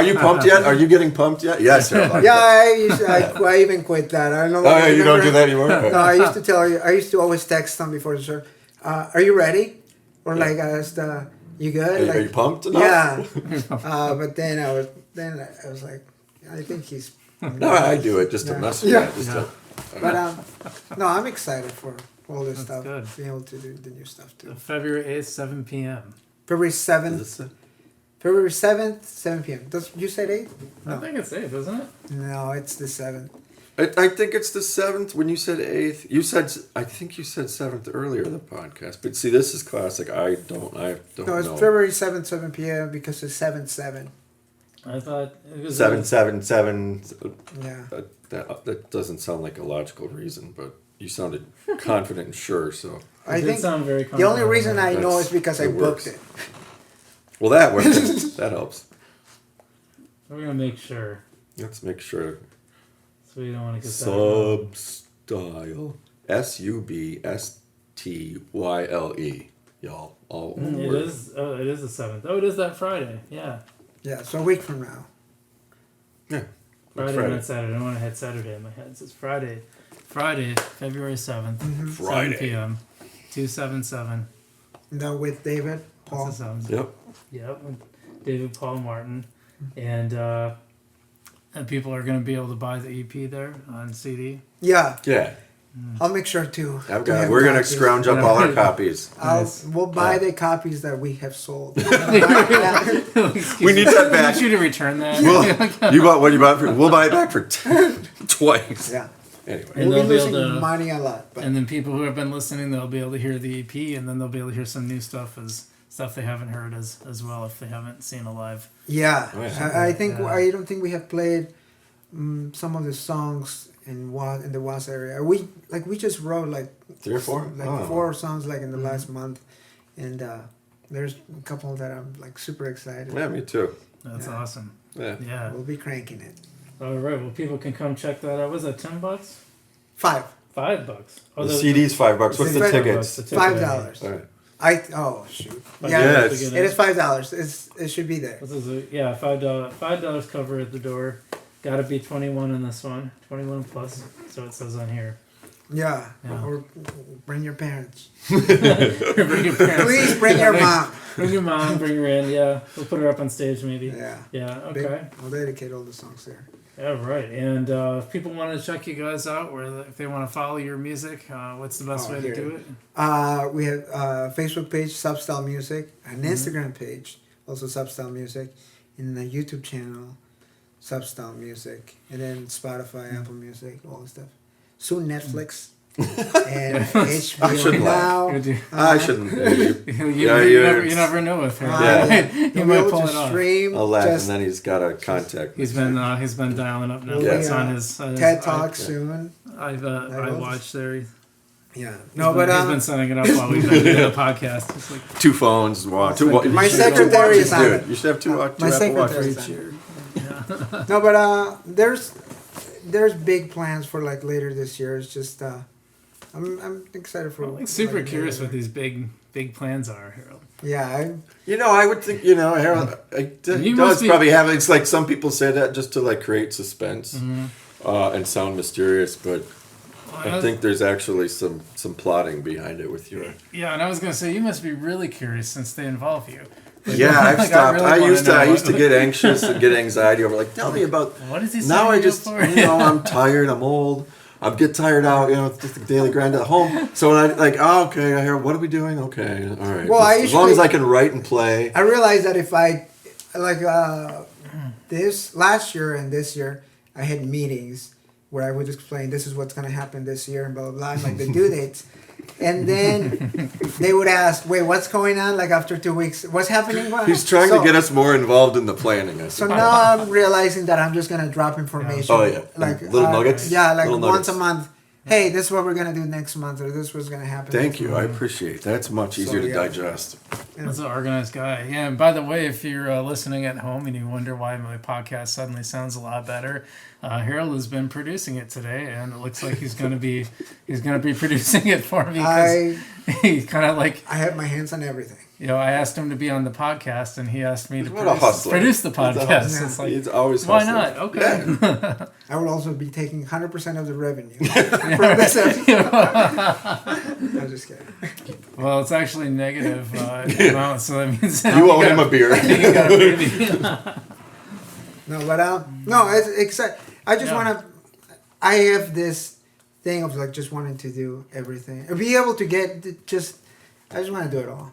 you pumped yet? Are you getting pumped yet? Yes, Harold. I even quit that. I don't know. Oh, you don't do that anymore? No, I used to tell you. I used to always text them before the show. Are you ready? Or like, you good? Are you pumped enough? Yeah. But then I was like, I think he's. No, I do it just to mess with you. But no, I'm excited for all this stuff. Good. Being able to do the new stuff too. February 8th, 7 p.m. February 7th. February 7th, 7 p.m. You said 8th? I think it's 8th, isn't it? No, it's the 7th. I think it's the 7th. When you said 8th, I think you said 7th earlier in the podcast. But see, this is classic. I don't No, it's know. February 7th, 7 p.m. because it's 7-7. I thought it was 777. Yeah. That doesn't sound like a logical reason, but you sounded confident and sure. So I did think sound very the only confident. reason I know That's- is because I it booked works. it. well, that works. That helps. We're gonna make sure, Let's make sure. so we don't want to get that wrong. Substyle. Substyle. Y'all. All one It word. is. Oh, it is the 7th. Oh, it is that Friday. Yeah, Yeah, so a week from now. Yeah. Friday, not Saturday. I don't want to hit Saturday in my head. So it's Friday, February 7th, 7 Friday. p.m. 277. Now with David, Paul. That's the sounds. Yep. Yep, with David Paul Martin, and people are going to be able to buy the EP there on CD. Yeah, Yeah. I'll make sure to. We're gonna scrounge up all our copies. We'll buy the copies that we have sold. We need that I back. want you to return that. You bought what you bought for? We'll buy it back for twice. Yeah, Anyway. And we'll be they'll be losing able to- money a lot. But And then people who have been listening, they'll be able to hear the EP, and then they'll be able to hear some new stuff as stuff they haven't heard as well if they haven't seen a live. yeah, Oh, yeah. I think Yeah. I don't think we have played some of the songs in the Was area. We just wrote like 3 or 4? like Oh. 4 songs like in the last month, and there's a couple that I'm like super excited. Yeah, me too. That's Yeah. awesome. Yeah. Yeah. We'll be cranking it. All right. Well, people can come check that out. Was that $10? 5. $5. Oh, The CD's $5. What's the $5. tickets? The ticket. $5. All right. Oh shoot. $5 Yeah, to Yes. get it in. is $5. It should be there. This is $5. $5 cover at the door. Got to be 21 in this one. 21 plus. So it says on here. Yeah. Yeah. Or bring your parents. Bring your parents. Please bring your mom. Bring your mom. Bring her in. Yeah, we'll put her up on stage maybe. Yeah. Yeah. Okay. I'll dedicate all the songs there. Yeah. Right. And if people want to check you guys out, or if they want to follow your music, what's the best way to here. do it? We have Facebook page Substyle Music, an Instagram page also Substyle Music, and a YouTube channel Substyle Music, and then Spotify, Apple Music, all this stuff. Soon Netflix and HBO shouldn't now. Good to- I shouldn't. You never know if Yeah. you You'll be might able pull to it off. stream. I'll laugh, just and then he's got a contact. He's been dialing up now. Yeah. It's on his TED Talk soon. I watched there. Yeah. No, but he's been setting it up while we've been doing the podcast. It's like 2 phones. Wow. My secretary is on Dude, it. you should have 2 My Apple secretary Watches. is on it. No, but there's big plans for like later this year. It's just I'm excited for. I'm like super like, curious later. what these big plans are, Harold. Yeah, I would think, Harold, he does probably have, it's like some people say that just to like create suspense and sound mysterious, but I think there's actually some plotting behind it with your... Yeah, and I was gonna say you must be really curious since they involve you. Like, Yeah, I've like, stopped. really I wanna used to know. get anxious and get anxiety over like, tell me about... What is he Now I signing just, up for? I'm tired, I'm old. I get tired out, it's just the daily grind at home. So when I like, okay, I hear, what are we doing? Okay, all right. Well, as long as I can write and play. I realized that if I like this last year and this year, I had meetings where I would explain this is what's going to happen this year and blah blah blah, and like the due dates, and then they would ask, "Wait, what's going on?" Like after 2 weeks, what's happening? He's trying to get us more involved in the planning. So now I'm realizing that I'm just gonna drop information. Oh, yeah. Like Little nuggets? Yeah, like Little once nuggets. a month. Hey, this is what we're gonna do next month, or this is what's gonna happen. Thank next you. month. I appreciate it. That's much easier to yeah. digest. That's an organized guy. Yeah, and by the way, if you're listening at home and you wonder why my podcast suddenly sounds a lot better, Harold has been producing it today, and it looks like he's gonna be producing it for me because he kind of like I have my hands on everything. I asked him to be on the podcast, and he asked me to What a hustler. produce the He's a podcast. hustler. It's like, He's always why hustling. not? Okay. Yeah. I will also be taking 100% of the revenue from this episode. I'm just kidding. Well, it's actually negative amount, so that means You owe him a beer. you gotta pay me. No, but no, it's exciting. I just Yeah. want to. I have this thing of like just wanting to do everything and be able to get just. I just want to do it all.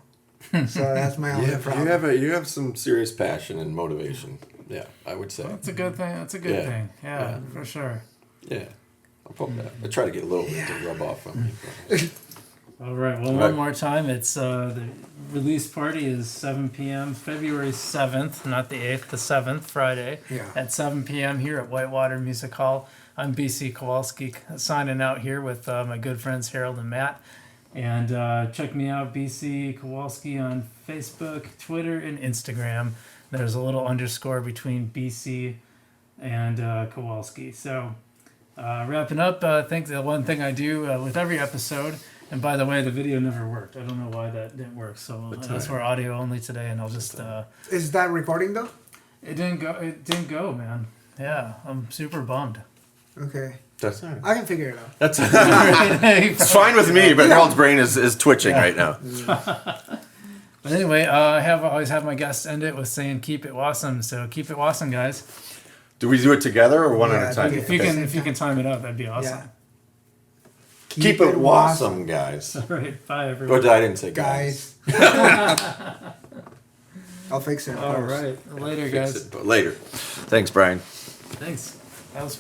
So that's my only problem. You have some serious passion and motivation. Yeah, I would say. That's a good thing. That's a good thing. Yeah, for sure. Yeah, I'll put that. I try to get a little bit to rub off on me. All right. Well, one more time. It's the release party is 7 p.m. February 7th, not the 8th, the 7th, Friday, at 7 p.m. here at Whitewater Music Hall. I'm BC Kowalski signing out here with my good friends Harold and Matt. And check me out, BC Kowalski, on Facebook, Twitter, and Instagram. There's a little underscore between BC and Kowalski. So wrapping up, I think the one thing I do with every episode, and by the way, the video never worked. I don't know why that didn't work. So that's we're audio only today, and I'll just. Is that recording though? It didn't go. It didn't go, man. Yeah, I'm super bummed. Okay. That's all right. I can figure it out. That's it's fine with me, but Harold's brain is twitching right now. But anyway, I always have my guests end it with saying "Keep it Wausome." So keep it Wausome, guys. Do we do it together or one at a time? If you can time it up, that'd be awesome. Yeah. Keep it Wausome, guys. All right, bye everyone. But I didn't say guys. I'll fix it. All right, later, guys. Later. Thanks, Brian. Thanks. That was